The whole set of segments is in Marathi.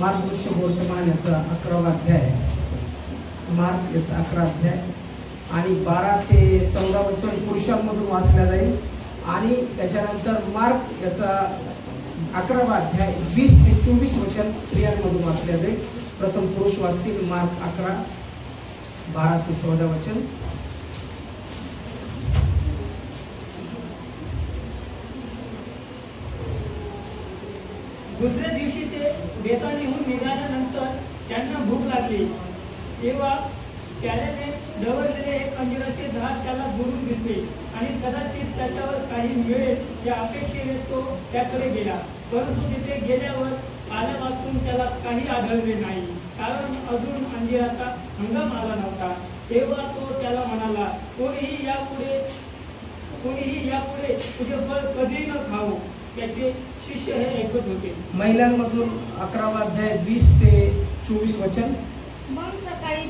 मार्गदर्शक वर्तमान याचा 11वा अध्याय, मार्क याचा 11 अध्याय आणि 12 ते 14 वचन पुरुषांमधून वाचल्या जाईल आणि त्याच्यानंतर मार्क याचा 11वा अध्याय 20 ते 24 वचन स्त्रियांमधून वाचल्या जाईल. प्रथम पुरुष वाचतील. मार्क 11 12 ते 14 वचन. दुसऱ्या दिवशी ते बेथानीहून निघाल्यानंतर त्यांना भूक लागली. तेव्हा त्याने डवरलेले एक अंजिराचे झाड त्याला दुरून दिसले आणि कदाचित त्याच्यावर काही मिळेल या अपेक्षेने तो त्याकडे गेला. परंतु तिथे गेल्यावर पाल्यापासून त्याला काही आढळले नाही, कारण अजून अंजिराचा हंगाम आला नव्हता. तेव्हा तो त्याला म्हणाला, कोणीही यापुढे तुझे फळ कधी न खाऊ. त्याचे शिष्य हे ऐकत होते. महिलांमधून 11वा अध्याय 20 ते 24 वचन. मग सकाळी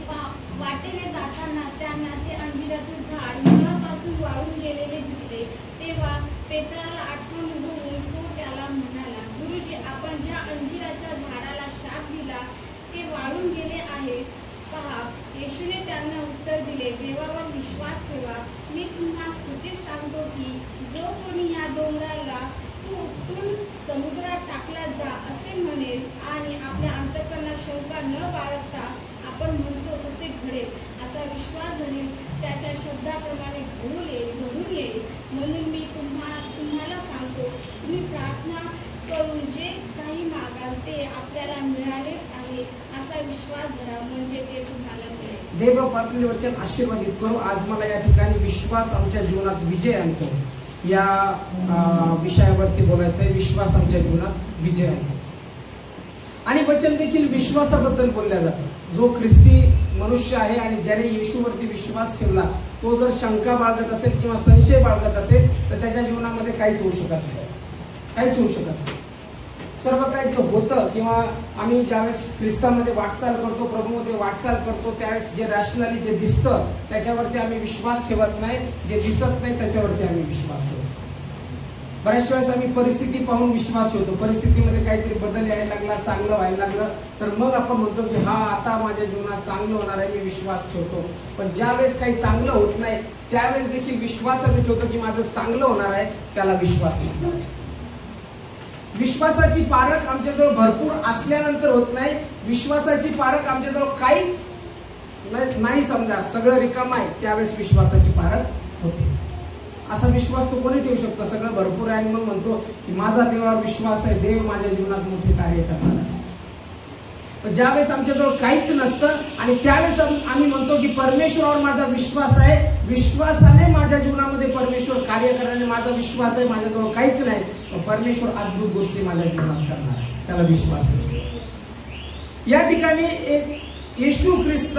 वाटेने जाताना त्यांना ते अंजिराचे झाड मुळापासून वाळून गेलेले दिसले. तेव्हा पेत्राला आठवण होऊन तो त्याला म्हणाला, गुरुजी, आपण ज्या अंजिराच्या झाडाला शाप दिला ते वाळून गेले आहे पहा. येशूने त्यांना उत्तर दिले, देवावर विश्वास ठेवा. मी तुम्हाला उचित सांगतो की जो कोणी या डोंगराला तू उठून समुद्रात टाकला जा असे म्हणेल आणि आपल्या अंतःकरणात शंका न बाळगता आपण म्हणतो तसे घडेल असा विश्वास धरेल, त्याच्या शब्दाप्रमाणे घडून येईल. म्हणून मी तुम्हाला सांगतो, तुम्ही प्रार्थना करून जे काही मागाल ते आपल्याला मिळालेच आहे असा विश्वास धरा, म्हणजे ते तुम्हाला मिळेल. देव वाचलेले वचन आशीर्वादित करू. आज मला या ठिकाणी विश्वास आमच्या जीवनात विजय आणतो या विषयावरती बोलायचं आहे. विश्वास आमच्या जीवनात विजय आणतो आणि वचन देखील विश्वासाबद्दल बोलल्या जातं. जो ख्रिस्ती मनुष्य आहे आणि ज्याने येशूवरती विश्वास ठेवला तो जर शंका बाळगत असेल किंवा संशय बाळगत असेल तर त्याच्या जीवनामध्ये काहीच होऊ शकत नाही, काहीच होऊ शकत नाही. सर्व काही जे होतं किंवा आम्ही ज्यावेळेस ख्रिस्तामध्ये वाटचाल करतो, प्रभूमध्ये वाटचाल करतो, त्यावेळेस जे रॅशनली जे दिसतं त्याच्यावरती आम्ही विश्वास ठेवत नाही, जे दिसत नाही त्याच्यावरती आम्ही विश्वास ठेवतो. बऱ्याच वेळेस आम्ही परिस्थिती पाहून विश्वास ठेवतो. परिस्थितीमध्ये काहीतरी बदल यायला लागला, चांगलं व्हायला लागलं तर मग आपण म्हणतो की हा आता माझ्या जीवनात चांगलं होणार आहे, मी विश्वास ठेवतो. पण ज्यावेळेस काही चांगलं होत नाही त्यावेळेस देखील विश्वास आम्ही ठेवतो की माझं चांगलं होणार आहे, त्याला विश्वास म्हणतात. विश्वासाची पारख आमच्याजवळ भरपूर असल्यानंतर होत नाही. विश्वासाची पारख आमच्याजवळ काहीच नाही, समजा सगळं रिकाम आहे त्यावेळेस विश्वासाची पारख होते. असा विश्वास तो कोणी ठेवू शकतो? सगळं भरपूर आहे आणि मग म्हणतो की माझा देवावर विश्वास आहे, देव माझ्या जीवनात मोठे कार्य करणार आहे. पण ज्यावेळेस आमच्याजवळ काहीच नसतं आणि त्यावेळेस आम्ही म्हणतो की परमेश्वरावर माझा विश्वास आहे, विश्वासाने माझ्या जीवनामध्ये परमेश्वर कार्य करण्याने माझा विश्वास आहे, माझ्याजवळ काहीच नाही पण परमेश्वर अद्भुत गोष्टी माझ्या जीवनात करणार आहे, त्याला विश्वास आहे. या ठिकाणी एक येशू ख्रिस्त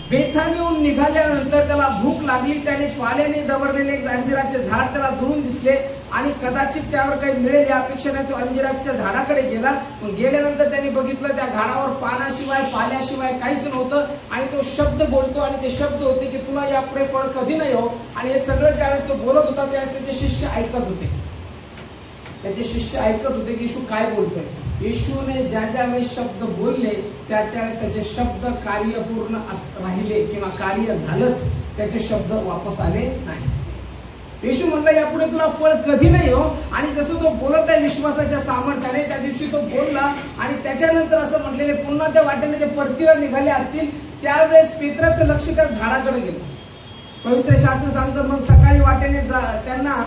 बेथानीहून निघाल्यानंतर त्याला भूक लागली. त्याने पाल्याने डवरलेले एक अंजिराचे झाड त्याला दुरून दिसले आणि कदाचित त्यावर काही मिळेल या अपेक्षेने तो अंजिराच्या झाडाकडे गेला. पण गेल्यानंतर त्याने बघितलं त्या झाडावर पानाशिवाय पाल्याशिवाय काहीच नव्हतं आणि तो शब्द बोलतो आणि ते शब्द होते की तुला यापुढे फळ कधी नाही हो. आणि हे सगळं ज्यावेळेस तो बोलत होता त्यावेळेस त्याचे शिष्य ऐकत होते. त्याचे शिष्य ऐकत होते की येशू काय बोलतोय. येशूने ज्या वेळेस शब्द बोलले त्यावेळेस त्याचे शब्द कार्यपूर्ण राहिले किंवा कार्य झालंच, त्याचे शब्द वापस आले नाही. येशू म्हणलं यापुढे तुला फळ कधी नाही हो. आणि जसं तो बोलत आहे विश्वासाच्या सामर्थ्याने त्या दिवशी तो बोलला आणि त्याच्यानंतर असं म्हटलेले पुन्हा त्या वाटेने ते परतीला निघाले असतील त्यावेळेस पेत्राचं लक्ष त्या झाडाकडे गेलं. पवित्र शास्त्र सांगतं मग सकाळी वाटेने त्यांना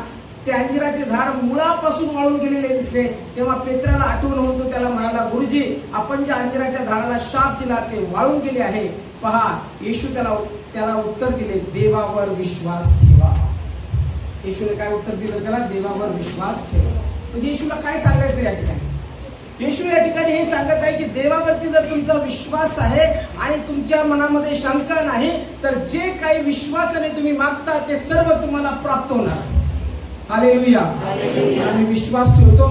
ते अंजिराचे झाड मुळापासून वाळून गेलेले दिसले. तेव्हा पेत्राला आठवण होतो, त्याला म्हणाला, गुरुजी, आपण ज्या अंजिराच्या झाडाला शाप दिला ते वाळून गेले आहे पहा. येशू त्याला उत्तर दिले, देवावर विश्वास ठेवा. येशूने काय उत्तर दिलं त्याला? देवावर विश्वास ठेवा. म्हणजे येशूला काय सांगायचं या ठिकाणी? येशू या ठिकाणी हे सांगत आहे की देवावरती जर तुमचा विश्वास आहे आणि तुमच्या मनामध्ये शंका नाही तर जे काही विश्वासाने तुम्ही मागता ते सर्व तुम्हाला प्राप्त होणार. हालेलुया. आम्ही विश्वास ठेवतो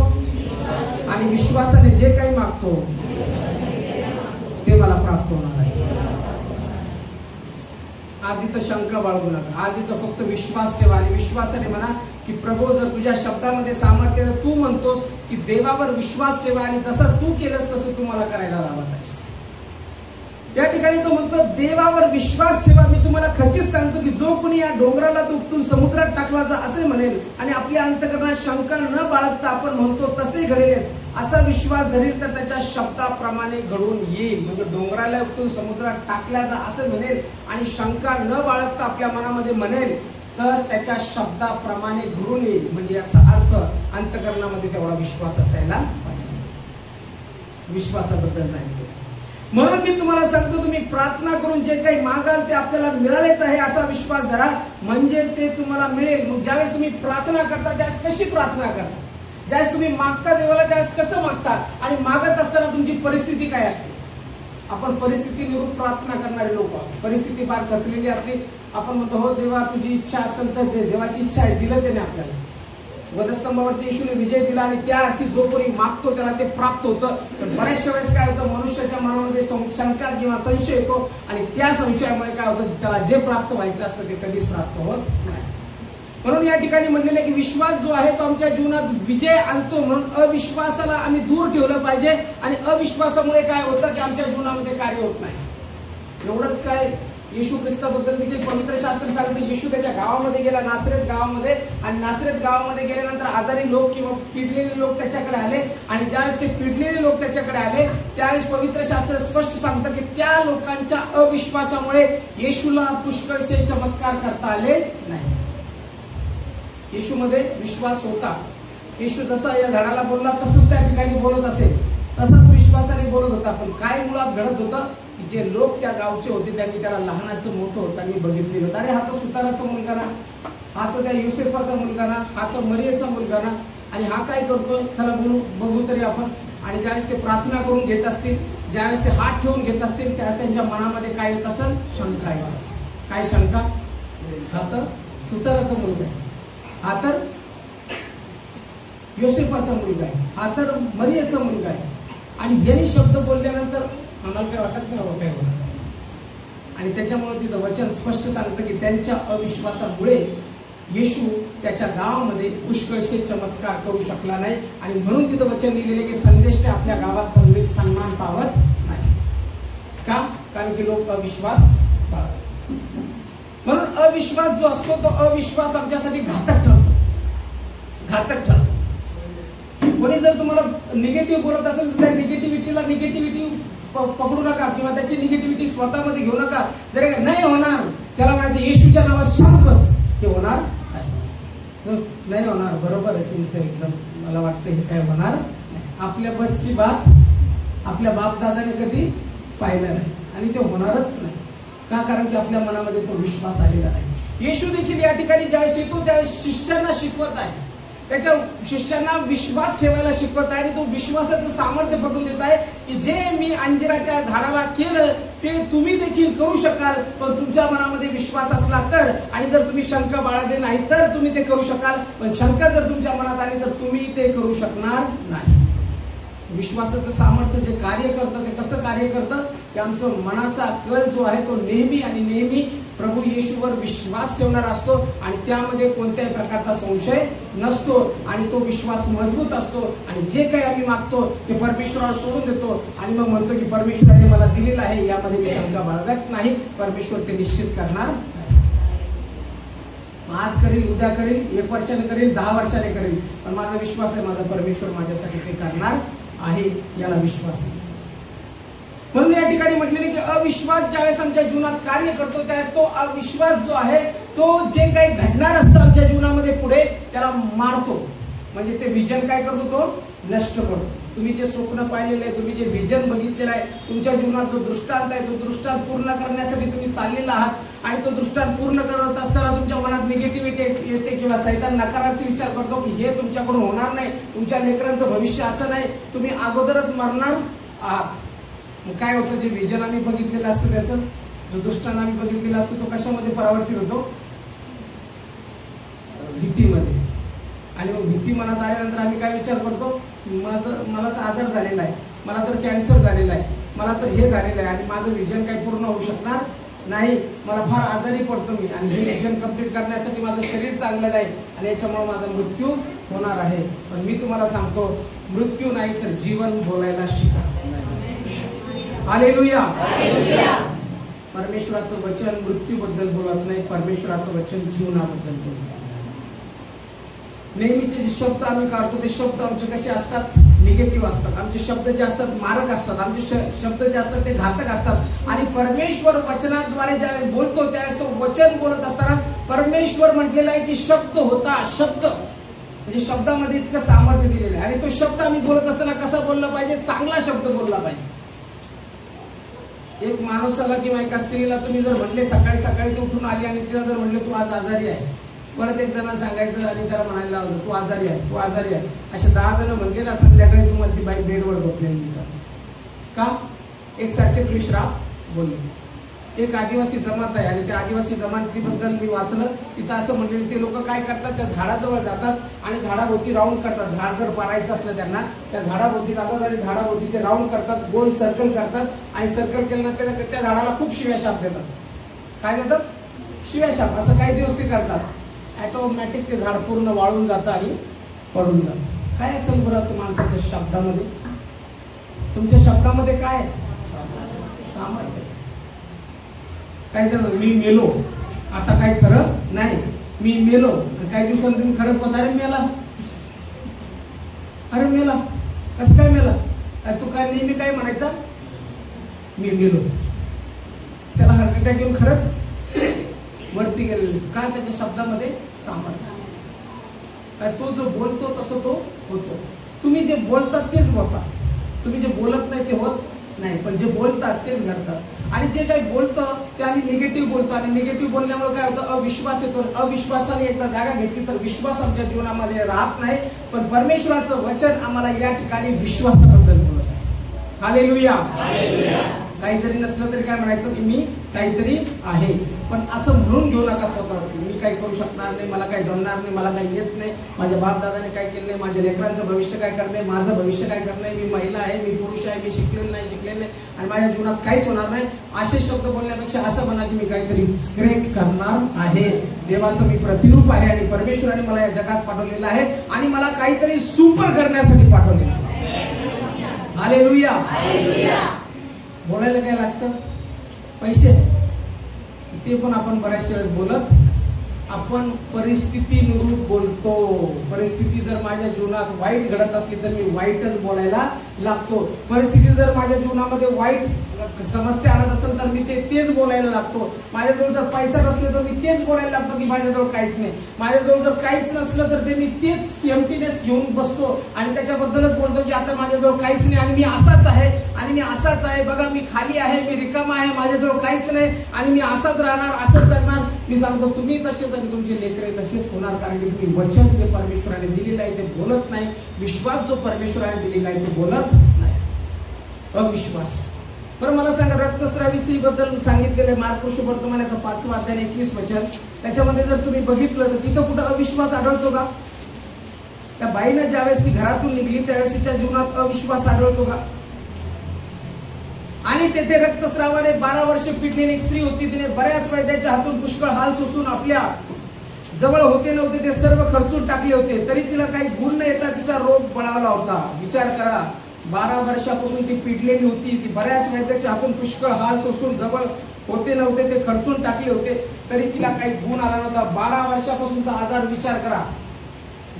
आणि विश्वासाने जे काही मागतो ते मला प्राप्त होणार आहे. आज इथं शंका बाळगू नका. आज इथं फक्त विश्वास ठेवा आणि विश्वासाने म्हणा की की प्रभू जर तुझ्या शब्दामध्ये सामर्थ्य आहे, तू म्हणतोस की देवावर विश्वास ठेवा आणि जसं तू केलंस तसं तू मला करायला लावत आहेस. या ठिकाणी तो म्हणतो देवावर विश्वास ठेवा. मी तुम्हाला खचित सांगतो की जो कोणी या डोंगराला उपटून समुद्रात टाकला जा असे म्हणेल आणि आपल्या अंतःकरणात शंका न बाळगता आपण म्हणतो तसे घडेलच असा विश्वास धरेल तर त्याच्या शब्दाप्रमाणे घडून येईल. म्हणजे डोंगराला उपटून समुद्रात टाकला जा असे म्हणेल आणि शंका न बाळगता आपल्या मनामध्ये म्हणेल तर त्याच्या शब्दाप्रमाणे घडून येईल. म्हणजे याचा अर्थ अंतःकरणामध्ये तेवढा विश्वास असायला पाहिजे. विश्वासाबद्दल सांगितलं. म्हणून मी तुम्हाला सांगतो तुम्ही प्रार्थना करून जे काही मागाल ते आपल्याला मिळालेच आहे असा विश्वास धरा म्हणजे ते तुम्हाला मिळेल. मग ज्यावेळेस तुम्ही प्रार्थना करता त्यावेळेस कशी प्रार्थना करता, ज्यावेळेस तुम्ही मागता देवाला त्यावेळेस कसं मागता आणि मागत असताना तुमची परिस्थिती काय असते. आपण परिस्थिती निरूप प्रार्थना करणारे लोक आहोत. परिस्थिती फार कचलेली असते. आपण म्हणतो हो देवा तुझी इच्छा असेल तर दे. देवाची इच्छा आहे, दिलं त्याने आपल्याला. वधस्तंभावरती येशूने विजय दिला आणि त्या अर्थी जो कोणी मागतो त्याला ते प्राप्त होतं. तर बऱ्याचशा वेळेस काय होतं मनुष्याच्या मनामध्ये शंका किंवा संशय येतो आणि त्या संशयामुळे काय होतं त्याला जे प्राप्त व्हायचं असतं ते कधीच प्राप्त होत नाही. म्हणून या ठिकाणी म्हणलेले की विश्वास जो आहे तो आमच्या जीवनात विजय आणतो. म्हणून अविश्वासाला आम्ही दूर ठेवलं पाहिजे आणि अविश्वासामुळे काय होतं की आमच्या जीवनामध्ये कार्य होत नाही. एवढंच काय येशू ख्रिस्ताबद्दल देखील पवित्र शास्त्र सांगतं. येशू त्याच्या गावामध्ये गेला, नासरेत गावामध्ये, आणि नासरेत गावामध्ये गेल्यानंतर आजारी लोक किंवा पिडलेले लोक त्याच्याकडे आले आणि ज्यावेळेस ते पिडलेले लोक त्याच्याकडे आले त्यावेळेस पवित्र शास्त्र स्पष्ट सांगतं की त्या लोकांच्या अविश्वासामुळे येशूला पुष्कळसे चमत्कार करता आले नाही. येशूमध्ये विश्वास होता. येशू जसा या झाडाला बोलला तसंच त्या ठिकाणी बोलत असेल, तसाच विश्वासाने बोलत होता. पण काय मुळात घडत होतं की जे लोक त्या गावचे होते त्यांनी त्याला लहानाचं मोठं होताना बघितलेलं होतं. अरे हा तो सुताराचा मुलगा ना, हा तो त्या युसेफाचा मुलगा ना, हा तो मरियेचा मुलगा ना, आणि हा काय करतो चला बघू तरी आपण. आणि ज्यावेळेस ते प्रार्थना करून घेत असतील, ज्यावेळेस ते हात ठेवून घेत असतील त्यावेळेस त्यांच्या मनामध्ये काय येत असेल, शंका येत असेल. काय शंका, हा तर सुताराचा मुलगा आहे, हा तर योसेफाचा मुलगा आहे, हा तर मरियेचा मुलगा आहे. आणि यांनी शब्द बोलल्यानंतर आम्हाला काय वाटत नाही बाबा काय होणार. आणि त्याच्यामुळे तिथं वचन स्पष्ट सांगतं की त्यांच्या अविश्वासामुळे येशू त्याच्या गावामध्ये पुष्कळसे चमत्कार करू शकला नाही. आणि म्हणून तिथं वचन लिहिलेले की संदेश आपल्या गावात सन्मान पावत नाही. का? कारण की लोक अविश्वास पाळतात. म्हणून अविश्वास जो असतो तो अविश्वास आमच्यासाठी घातक ठरतो. घातक ठरतो. कोणी जर तुम्हाला निगेटिव्ह बोलत असेल तर त्या निगेटिव्हिटी पकडू नका किंवा त्याची निगेटिव्हिटी स्वतःमध्ये घेऊ नका. जर नाही होणार त्याला म्हणायचं येशूच्या नावात शांत बस, ते होणार नाही होणार. बरोबर आहे तुमचं एकदम. मला वाटतं हे काय होणार नाही. आपल्या बसची बात आपल्या बापदादाने कधी पाहिलं नाही आणि ते होणारच नाही. का? कारण की आपल्या मनामध्ये तो विश्वास आलेला नाही. येशू देखील या ठिकाणी ज्यावेळेस येतो त्यावेळेस शिष्यांना शिकवत आहे, त्याच्या शिष्यांना विश्वास ठेवायला शिकवत आहे आणि तो विश्वासाचं सामर्थ्य पटवून देत आहे की जे मी अंजिराच्या झाडाला केलं ते तुम्ही देखील करू शकाल. पण तुमच्या मनामध्ये विश्वास असला तर, आणि जर तुम्ही शंका बाळगली नाही तर तुम्ही ते करू शकाल. पण शंका जर तुमच्या मनात आली तर तुम्ही ते करू शकणार नाही. विश्वासाचं सामर्थ्य जे कार्य करतं ते कसं कार्य करतं की आमचं मनाचा कल जो आहे तो नेहमी आणि नेहमी प्रभू येशूवर विश्वास ठेवणार असतो आणि त्यामध्ये कोणत्याही प्रकारचा संशय नसतो आणि तो विश्वास मजबूत असतो. आणि जे काही आम्ही मागतो ते परमेश्वराला सोडून देतो आणि मग म्हणतो की परमेश्वराने मला दिलेलं आहे, यामध्ये मी शंका बाळगत नाही. परमेश्वर ते निश्चित करणार नाही. आज करील, उद्या करील, 1 वर्षाने करील, 10 वर्षाने करील, पण माझा विश्वास आहे माझा परमेश्वर माझ्यासाठी ते करणार आहे. याला विश्वास आहे. म्हणून या ठिकाणी म्हटलेले की अविश्वास ज्यावेळेस आमच्या जीवनात कार्य करतो त्यावेळेस तो अविश्वास जो आहे तो जे काही घडणार असतं आमच्या जीवनामध्ये पुढे त्याला मारतो. म्हणजे ते विजन काय करतो, तो नष्ट करतो. तुम्ही जे स्वप्न पाहिलेलं आहे, तुम्ही जे विजन बघितलेलं आहे, तुमच्या जीवनात जो दृष्टांत आहे तो दृष्टांत पूर्ण करण्यासाठी तुम्ही चाललेला आहात आणि तो दृष्टांत पूर्ण करत असताना तुमच्या मनात निगेटिव्हिटी येते किंवा सैतान नकारार्थी विचार करतो की हे तुमच्याकडून होणार नाही, तुमच्या लेकरांचं भविष्य असं नाही, तुम्ही अगोदरच मरणार आहात. मग काय होतं, जे विजन आम्ही बघितलेलं असतं त्याचं जो दृष्टांत आम्ही बघितलेला असतो तो कशामध्ये परावर्तित होतो, भीतीमध्ये. आणि मग भीती मनात आल्यानंतर आम्ही काय विचार करतो, मला तर आजार झालेला आहे, मला तर कॅन्सर झालेला आहे, मला तर हे झालेलं आहे आणि माझं विजन काय पूर्ण होऊ शकणार नाही, मला फार आजारी पडतो मी आणि हे मिशन कंप्लीट करण्यासाठी माझं शरीर चांगलं नाही आणि याच्यामुळे माझा मृत्यू होणार आहे. पण मी तुम्हाला सांगतो, मृत्यू नाही तर जीवन बोलायला शिका. हालेलुया. परमेश्वराचं वचन मृत्यूबद्दल बोलत नाही, परमेश्वराचं वचन जीवनाबद्दल बोलत. नेहमीचे जे शब्द आम्ही काढतो ते शब्द आमचे कसे असतात? निगेटिव्ह असतात. आमचे शब्द जे असतात मारक असतात. आमचे शब्द जे असतात ते घातक असतात. आणि परमेश्वर वचनाद्वारे ज्यावेळेस बोलतो त्यावेळेस तो वचन बोलत असताना परमेश्वर म्हटलेला आहे की शब्द होता. शब्द म्हणजे शब्दामध्ये इतकं सामर्थ्य दिलेलं आहे. आणि तो शब्द आम्ही बोलत असताना कसा बोलला पाहिजे? चांगला शब्द बोलला पाहिजे. एक माणसाला किंवा एका स्त्रीला तुम्ही जर म्हणले सकाळी सकाळी तू उठून आली आणि तिला जर म्हणले तू आज आजारी आहे, परत एक जणांना सांगायचं आणि त्याला म्हणायला लावायचं तू आजारी आहे, तू आजारी आहे, असे 10 जण म्हणले ना, संध्याकाळी तुम्हाला ती बाई बेडवर झोपलेली दिसत. का? एकसारखे तुम्ही श्राप बोलले. एक आदिवासी जमात आहे आणि त्या आदिवासी जमातीबद्दल मी वाचलं. तिथं असं म्हणलेलं ते लोक काय करतात, त्या झाडाजवळ जातात आणि झाडाभोवती राऊंड करतात. झाड जर पारायचं असलं त्यांना त्या झाडाभोवती जातात आणि झाडाभोवती ते राऊंड करतात, गोल सर्कल करतात आणि सर्कल केल्यानंतर त्या झाडाला खूप शिव्या शाप देतात. काय देतात? शिव्या शाप. असं काही दिवस ते करतात. ऑटोमॅटिक ते झाड पूर्ण वाळून जातं आणि पडून जातं. काय असेल बरं असं माणसाच्या शब्दामध्ये? तुमच्या शब्दामध्ये काय सामर्थ्य? काही जण मी मेलो, आता काही खरं नाही, मी मेलो. काही दिवसांनी तुम्ही खरंच बघा, अरे मेला, अरे मेला, कसं काय मेला? तू काय नेहमी काय म्हणायचा? मी मेलो. त्याला हार्ट अटॅक येऊन खरंच वरती गेलेलं. का? त्याच्या शब्दामध्ये सामर्थ्य. काय? तो जो बोलतो तसं तो होतो. तुम्ही जे बोलतात तेच होता. तुम्ही जे बोलत नाही ते होत नाही, पण जे बोलतात तेच घडतात. आणि जे काही बोलतं ते आम्ही निगेटिव्ह बोलतो आणि निगेटिव्ह बोलल्यामुळे काय होतं? अविश्वास येतो. अविश्वासाने एकदा जागा घेतली तर विश्वास आमच्या जीवनामध्ये राहत नाही. पण परमेश्वराचं वचन आम्हाला या ठिकाणी विश्वासाबद्दल बोलत आहे. हालेलुया. काही जरी नसलं तरी काय म्हणायचं की मी काहीतरी आहे. पण असं म्हणून घेऊ नका स्वतःवरती मी काही करू शकणार नाही, मला काही जमणार नाही, मला काही येत नाही, माझ्या बापदादाने काय केलं नाही, माझ्या लेकरांचं भविष्य काय करणे, माझं भविष्य काय करणे, मी महिला आहे, मी पुरुष आहे, मी शिकलेलं नाही आणि माझ्या जीवनात काहीच होणार नाही. असे शब्द बोलण्यापेक्षा असं म्हणा की मी काहीतरी ग्रेट करणार आहे. देवाचं मी प्रतिरूप आहे आणि परमेश्वराने मला या जगात पाठवलेलं आहे आणि मला काहीतरी सुपर करण्यासाठी पाठवलेलं आहे. हालेलुया. बोलायला काय लागतं? पैसे. ते पण आपण बऱ्याचशा वेळेस बोलत. आपण परिस्थितीनुरूप बोलतो. परिस्थिती जर माझ्या जीवनात वाईट घडत असली तर मी वाईटच बोलायला लागतो. परिस्थिती जर माझ्या जीवनामध्ये वाईट समस्या आणत असेल तर मी तेच बोलायला लागतो. माझ्याजवळ जर पैसा नसले तर मी तेच बोलायला लागतो की माझ्याजवळ काहीच नाही. माझ्याजवळ जर काहीच नसलं तर ते मी तेच एम्प्टीनेस घेऊन बसतो आणि त्याच्याबद्दलच बोलतो की आता माझ्याजवळ काहीच नाही आणि मी असाच आहे आणि मी असाच आहे. बघा मी खाली आहे, मी रिकामा आहे, माझ्याजवळ काहीच नाही आणि मी असाच राहणार, असंच जगणार. मी सांगतो तुम्ही तसेच आणि तुमचे लेकरे तसेच होणार. कारण की तुम्ही वचन जे परमेश्वराने दिलेलं आहे ते बोलत नाही. विश्वास जो परमेश्वराने दिलेला आहे तो बोलत नाही. अविश्वास. बरं मला सांगा, रक्तस्रावी स्त्रीबद्दल सांगितलेलं मार्क वर्तमानाचं 5 अध्याय 21 वचन, त्याच्यामध्ये जर तुम्ही बघितलं तर तिथं कुठं अविश्वास आढळतो का? त्या बाईनं ज्यावेळेस ती घरातून निघली त्यावेळेस तिच्या जीवनात अविश्वास आढळतो का? आणि तेथे रक्तस्रावाने 12 वर्ष पिडलेली एक स्त्री होती. तिने बऱ्याच वैद्याच्या हातून पुष्कळ हाल सोसून आपल्या जवळ होते नव्हते ते सर्व खर्चून टाकले होते, तरी तिला काही गुण न येता तिचा रोग बळावला होता. विचार करा, 12 वर्षापासून ती पिडलेली होती. ती बऱ्याच वैद्याच्या हातून पुष्कळ हाल सोसून जवळ होते नव्हते ते खर्चून टाकले होते, तरी तिला काही गुण आला नव्हता. 12 वर्षापासूनचा आजार विचार करा.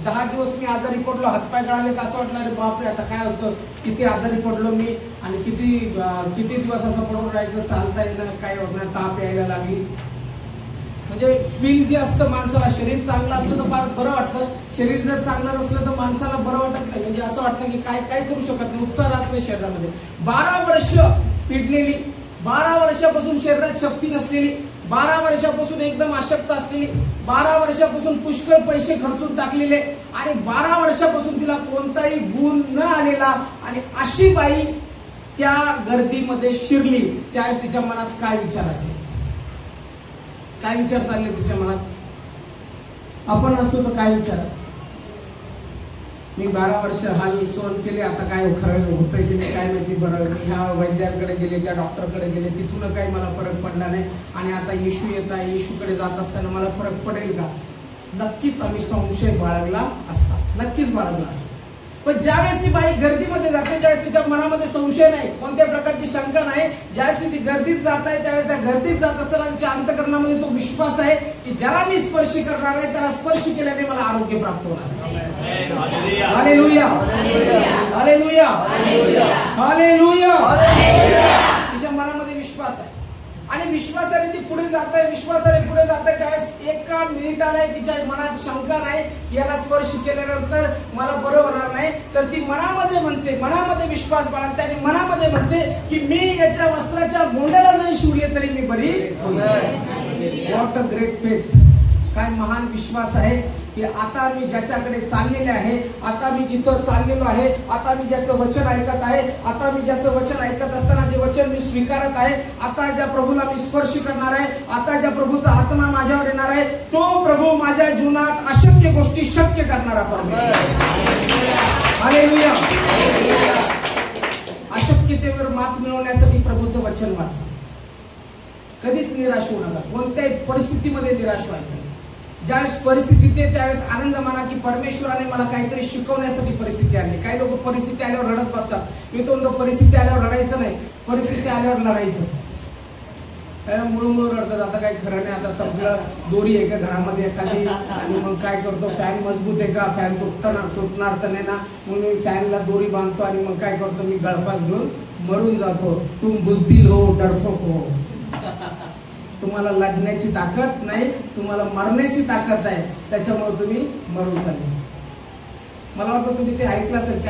10 दिवस मी आजारी पडलो, हातपाय गळाले, असं वाटलं अरे बापरे आता काय होतं, किती आजारी पडलो मी आणि किती दिवस असं पडून राहायचं, चालता येणं काय होत नाही, ताप यायला लागली. म्हणजे फील जे असतं माणसाला, शरीर चांगलं असलं तर फार बरं वाटतं, शरीर जर चांगलं नसलं तर माणसाला बरं वाटत नाही. म्हणजे असं वाटतं की काय करू शकत नाही, उत्साह राहत नाही शरीरामध्ये. 12 वर्ष पिडलेली, 12 वर्षापासून शरीरात शक्ती नसलेली, 12 वर्षापासून एकदम अशक्त असलेली, 12 वर्षापासून पुष्कळ पैसे खर्चून टाकलेले आणि 12 वर्षापासून तिला कोणताही गुण न आलेला आणि अशी बाई त्या गर्दीमध्ये शिरली. त्यावेळेस तिच्या मनात काय विचार असेल, काय विचार चालले तिच्या मनात? आपण असतो तर काय विचार असतो? मी 12 वर्ष हाल सहन केले. आता काय खरं होतंय की नाही काय माहिती. बरं, मी ह्या वैद्यांकडे गेले, त्या डॉक्टरकडे गेले, तिथून काही मला फरक पडला नाही. आणि आता येशू येत आहे, येशूकडे जात असताना मला फरक पडेल का? नक्कीच आम्ही संशय बाळगला असता, नक्कीच बाळगला असता. पण ज्यावेळेस ती बाई गर्दीमध्ये जाते त्यावेळेस तिच्या मनामध्ये संशय नाही, कोणत्या प्रकारची शंका नाही. ज्यावेळेस ती गर्दीत जात आहे त्यावेळेस त्या गर्दीत जात असताना तिच्या अंतःकरणामध्ये तो विश्वास आहे की ज्याला मी स्पर्श करणार आहे त्याला स्पर्श केल्याने मला आरोग्य प्राप्त होणार आहे. Hallelujah, hallelujah, hallelujah. तिच्या मनामध्ये विश्वास आहे आणि विश्वासाने ती पुढे जात आहे, विश्वासाने पुढे जात आहे. त्यावेळेस एका मिनिटाला तिच्या मनात शंका नाही, याला स्पर्श केल्यानंतर मला बरं होणार नाही. तर ती मनामध्ये म्हणते, मनामध्ये विश्वास बाळगते आणि मनामध्ये म्हणते की मी याच्या वस्त्राच्या गोंड्याला जरी शिवले तरी मी बरी होईल. What a great faith. काय महान विश्वास आहे की आता मी ज्याच्याकडे चाललेले आहे, आता मी जिथं चाललेलो आहे, आता मी ज्याचं वचन ऐकत आहे, आता मी ज्याचं वचन ऐकत असताना जे वचन मी स्वीकारत आहे, आता ज्या प्रभूला मी स्पर्श करणार आहे, आता ज्या प्रभूचा आत्मा माझ्यावर येणार आहे, तो प्रभू माझ्या जीवनात अशक्य गोष्टी शक्य करणारा परमेश्वर. हालेलुया. अशक्यतेवर मात मिळवण्यासाठी प्रभूचं वचन वाचा. कधीच निराश होऊ नका, कोणत्याही परिस्थितीमध्ये निराश व्हायचं. ज्यावेळेस परिस्थिती येते त्यावेळेस आनंद माना की परमेश्वराने मला काहीतरी शिकवण्यासाठी परिस्थिती आणली. काही लोक परिस्थिती आल्यावर रडत बसतात. मी तो परिस्थिती आल्यावर रडायचं नाही, परिस्थिती आल्यावर लढायचं. मुळू रडतात, आता काही खरं नाही, आता संपलं. दोरी आहे का घरामध्ये एखादी आणि मग काय करतो, फॅन मजबूत आहे का, फॅन तुटणार तर नाही ना, म्हणून मी फॅनला दोरी बांधतो आणि मग काय करतो, मी गळफास घेऊन मरून जातो. तुम बुजदिल हो, डरफोक हो. तुम्हाला लढण्याची ताकद नाही, तुम्हाला मरण्याची ताकद आहे, त्याच्यामुळे तुम्ही मरून चालले. मला वाटतं तुम्ही ते ऐकलं असेल,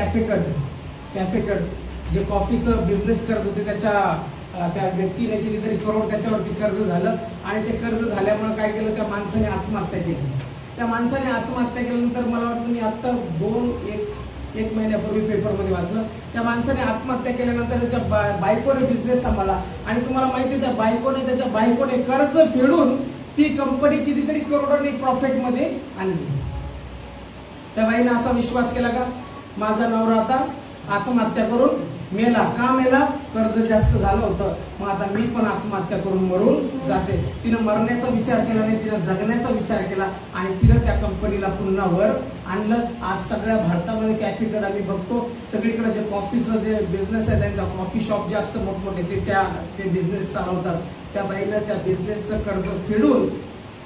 कॅफेकट जे कॉफीचं बिझनेस करत होते, त्या व्यक्तीने कितीतरी करोड त्याच्यावरती कर्ज झालं आणि ते कर्ज झाल्यामुळे काय केलं, त्या माणसाने आत्महत्या केली. त्या माणसाने आत्महत्या केल्यानंतर मला वाटतं मी आत्ता एक महिन्यापूर्वी पेपरमध्ये वाचलं, त्या माणसाने आत्महत्या केल्यानंतर त्याच्या बायकोने बिझनेस सांभाळला आणि तुम्हाला माहिती आहे त्याच्या बायकोने कर्ज फेडून ती कंपनी कितीतरी करोडांनी प्रॉफिटमध्ये आणली. त्या बाईने असा विश्वास केला का माझा नवरा आता आत्महत्या करून मेला. का मेला? कर्ज जास्त झालं होतं, मग आता मी पण आत्महत्या करून मरून जाते. तिनं मरण्याचा विचार केला नाही, तिनं जगण्याचा विचार केला आणि तिनं त्या कंपनीला पुन्हा वर आणलं. आज सगळ्या भारतामध्ये कॅफेकडे आम्ही बघतो, सगळीकडे जे कॉफीचं जे बिझनेस आहे त्यांचा कॉफी शॉप जास्त मोठमोठे ते बिझनेस चालवतात. त्या बाईनं त्या बिझनेसचं कर्ज फेडून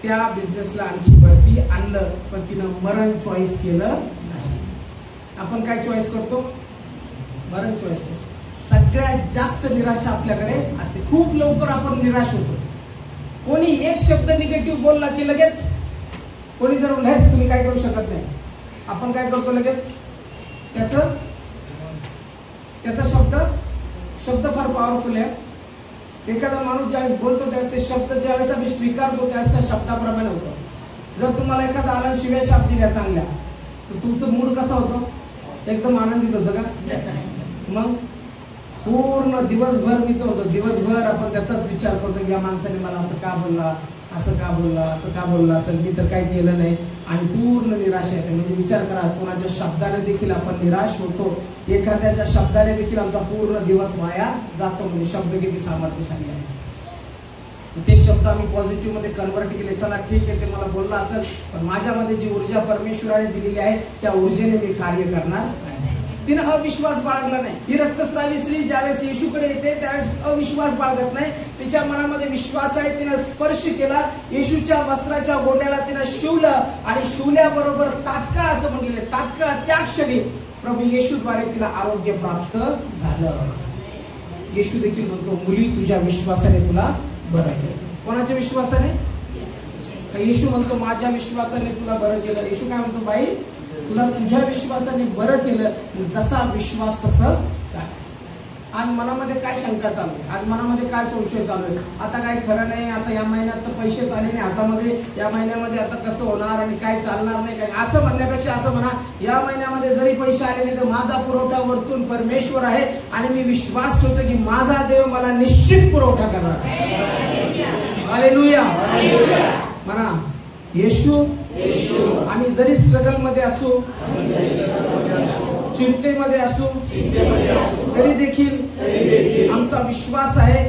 त्या बिझनेसला आणखी वरती आणलं, पण तिनं मरण चॉईस केलं नाही. आपण काय चॉईस करतो? मरण चॉईस करतो. सगळ्यात जास्त निराशा आपल्याकडे असते. खूप लवकर आपण निराश होतो. कोणी एक शब्द निगेटिव्ह बोलला की लगेच, कोणी जर म्हणलं तुम्ही काय करू शकत नाही, आपण काय करतो लगेच त्याचा शब्द फार पॉवरफुल आहे. एखादा माणूस ज्यावेळेस बोलतो त्यावेळेस ते शब्द ज्यावेळेस आम्ही स्वीकारतो त्यावेळेस त्या शब्दाप्रमाणे होतो. जर तुम्हाला एखादा आला शिव्या शाप दिल्या चांगल्या तर तुमचं मूड कसा होतो? एकदम आनंदित होतं का? मग पूर्ण दिवसभर मी तो होतो, दिवसभर आपण त्याचाच विचार करतो की या माणसाने मला असं का बोलला, असं का बोलला असेल, मी तर काही केलं नाही आणि पूर्ण निराशा येते. म्हणजे विचार करा, कोणाच्या शब्दाने देखील आपण निराश होतो, एखाद्याच्या शब्दाने देखील आमचा पूर्ण दिवस वाया जातो. म्हणजे शब्द किती सामर्थ्यशाली आहे. ते शब्द आम्ही पॉझिटिव्ह मध्ये कन्वर्ट केले. चला ठीक आहे, ते मला बोललं असेल, पण माझ्यामध्ये जी ऊर्जा परमेश्वराने दिलेली आहे त्या ऊर्जेने मी कार्य करणार नाही. तिनं अविश्वास बाळगला नाही. ही रक्तस्रावी स्त्री ज्यावेळेस येशूकडे येते त्यावेळेस अविश्वास बाळगत नाही. तिच्या मनामध्ये विश्वास आहे. तिनं स्पर्श केला, येशूच्या वस्त्राच्या गोंड्याला तिनं शिवलं आणि शिवल्याबरोबर तात्काळ असं म्हणलेलं, तात्काळ त्या क्षणी प्रभू येशूद्वारे तिला आरोग्य प्राप्त झालं. येशू देखील म्हणतो, मुली तुझ्या विश्वासाने तुला बरं केलं. कोणाच्या विश्वासाने? येशू म्हणतो माझ्या विश्वासाने तुला बरं केलं. येशू काय म्हणतो? बाई तुला तुझ्या विश्वासाने बरं केलं. जसा विश्वास तसं काय. आज मनामध्ये काय शंका चालू आहे? आज मनामध्ये काय संशय चालू आहे? आता काय खरं नाही, आता या महिन्यात तर पैसे आले नाही हातामध्ये, या महिन्यामध्ये आता कसं होणार आणि काय चालणार नाही काय. असं म्हणण्यापेक्षा असं म्हणा, या महिन्यामध्ये जरी पैसे आले नाही तर माझा पुरवठा वरतून परमेश्वर आहे आणि मी विश्वास ठेवतो की माझा देव मला निश्चित पुरवठा करणार. हालेलुया. म्हणा, येशू आम्ही जरी स्ट्रगल मध्ये असू, चिंतेमध्ये असू, तरी देखील आमचा विश्वास आहे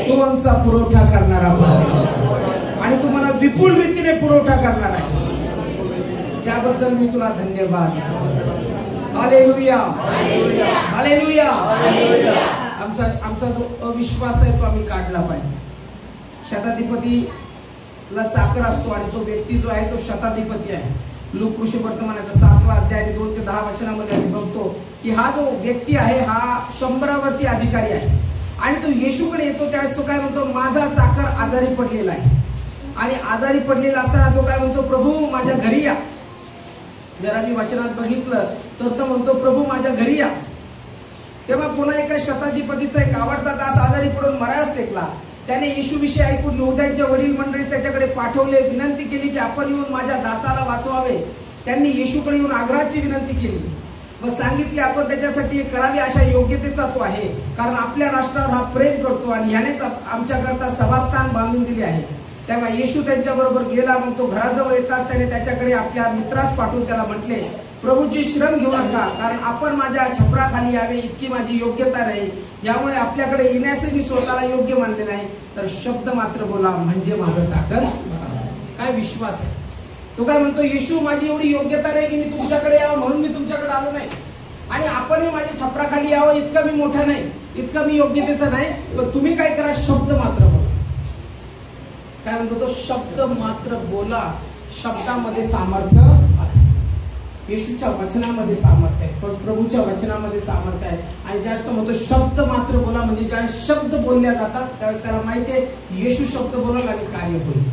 तो आमचा पुरवठा करणारा आणि तुम्हाला विपुल रीतीने पुरवठा करणार आहे. त्याबद्दल मी तुला धन्यवाद. Hallelujah, hallelujah. आमचा जो अविश्वास आहे तो आम्ही काढला पाहिजे. शताधिपतीला चाकर असतो आणि तो व्यक्ती जो आहे तो शताधिपती आहे. लूक कृषीवर्तमानाचा 7वा अध्याय 2 ते 10 वचनामध्ये आम्ही बघतो की हा जो व्यक्ती आहे हा 100वरती अधिकारी आहे आणि तो येशूकडे येतो. त्यावेळेस तो काय म्हणतो, माझा चाकर आजारी पडलेला आहे. आणि आजारी पडलेला असताना तो काय म्हणतो, प्रभू माझ्या घरी या. जर आम्ही वचनात बघितलं तर तो म्हणतो, प्रभू माझ्या घरी या. तेव्हा पुन्हा एका शताधिपतीचा एक आवडता दास आजारी पडून मरायास टेकला. त्याने येशूविषयी ऐकून यहूद्यांच्या वडील मंडळीस त्याच्याकडे पाठवले, विनंती केली की आपण येऊन माझ्या दासाला वाचवावे. त्यांनी येशूकडे येऊन आग्रहाची विनंती केली व सांगितले, आपण त्याच्यासाठी हे करावे अशा योग्यतेचा तो आहे, कारण आपल्या राष्ट्रावर हा प्रेम करतो आणि ह्यानेच आमच्याकरता सभास्थान बांधून दिले आहे. तेव्हा येशू त्यांच्याबरोबर गेला. मग तो घराजवळ येताच त्याने त्याच्याकडे आपल्या मित्रास पाठवून त्याला म्हटले, प्रभूची श्रम घेऊ नका, कारण आपण माझ्या छपराखाली यावे इतकी माझी योग्यता नाही. यामुळे आपल्याकडे येण्यास मी स्वतःला योग्य मानले नाही, तर शब्द मात्र बोला म्हणजे माझं चाकर. काय विश्वास आहे. तो काय म्हणतो, येशू माझी एवढी योग्यता नाही की मी तुमच्याकडे यावं म्हणून मी तुमच्याकडे आलो नाही, आणि आपणही माझ्या छपराखाली यावं इतका मी मोठा नाही, इतका मी योग्यतेचा नाही, पण तुम्ही काय करा, शब्द मात्र बोला. काय म्हणतो तो, शब्द मात्र बोला. शब्दामध्ये सामर्थ्य आहे. येशूच्या वचनामध्ये सामर्थ्य आहे, पण प्रभूच्या वचनामध्ये सामर्थ्य आहे. आणि ज्यावेळेस तो म्हणतो शब्द मात्र बोला, म्हणजे ज्यावेळेस शब्द बोलल्या जातात त्यावेळेस त्याला माहिती आहे येशू शब्द बोलाल आणि कार्य होईल,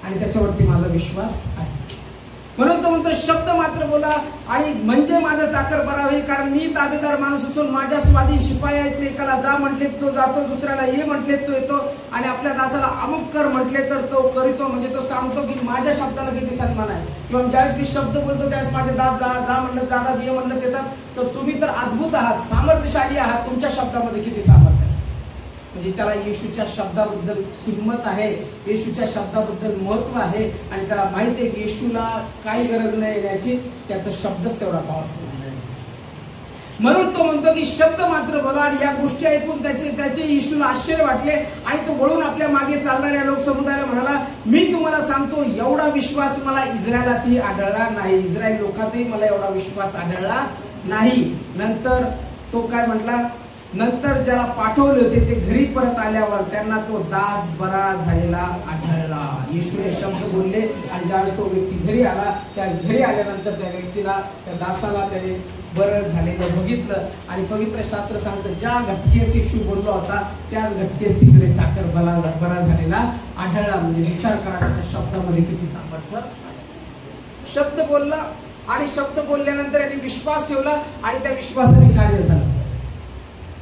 आणि त्याच्यावरती माझा विश्वास आहे. म्हणून तो म्हणतो शब्द मात्र बोला आणि म्हणजे माझा चाकर बरा होईल, कारण मी ताबेदार माणूस असून माझ्या स्वाधीन शिपाई आहेत. एकाला जा म्हटले तो जातो, दुसऱ्याला ये म्हटले तो येतो, आणि आपल्या दासाला अमुक कर म्हटले तर तो करीतो. म्हणजे तो सांगतो की माझ्या शब्दाला किती सन्मान आहे. किंवा ज्यावेळेस मी शब्द बोलतो त्यावेळेस माझे दास जा जा म्हणलं जातात, ये म्हणलं देतात. तर तुम्ही तर अद्भुत आहात, सामर्थ्यशाली आहात, तुमच्या शब्दामध्ये किती सामर्थ्य आहे. म्हणजे त्याला येशूच्या शब्दाबद्दल किंमत आहे, येशूच्या शब्दाबद्दल महत्व आहे, आणि त्याला माहिती आहे की येशूला काही गरज नाही येण्याची, त्याचा शब्दच तेवढा पॉवरफुल आहे. म्हणून तो म्हणतो की शब्द मात्र बोला. आणि या गोष्टी ऐकून त्याचे येशूला आश्चर्य वाटले, आणि तो वळून आपल्या मागे चालणाऱ्या लोकसमुदायाला म्हणाला, मी तुम्हाला सांगतो एवढा विश्वास मला इस्रायलातही आढळला नाही. इस्रायल लोकातही मला एवढा विश्वास आढळला नाही. नंतर तो काय म्हटला, नंतर ज्याला पाठवले होते ते घरी परत आल्यावर त्यांना तो दास बरा झालेला आढळला. येशूने शब्द बोलले, आणि ज्यावेळेस तो व्यक्ती घरी आला त्यावेळेस घरी आल्यानंतर त्या व्यक्तीला, त्या दासाला त्याने बरं झालेलं बघितलं. आणि पवित्र शास्त्र सांगतं ज्या घटकेस येशू बोलला होता त्याच घटकेस तिकडे चाकर बरा झालेला आढळला. म्हणजे विचार करा त्याच्या शब्दामध्ये किती सामर्थ्य. शब्द बोलला, आणि शब्द बोलल्यानंतर याने विश्वास ठेवला, आणि त्या विश्वासाने कार्य झालं.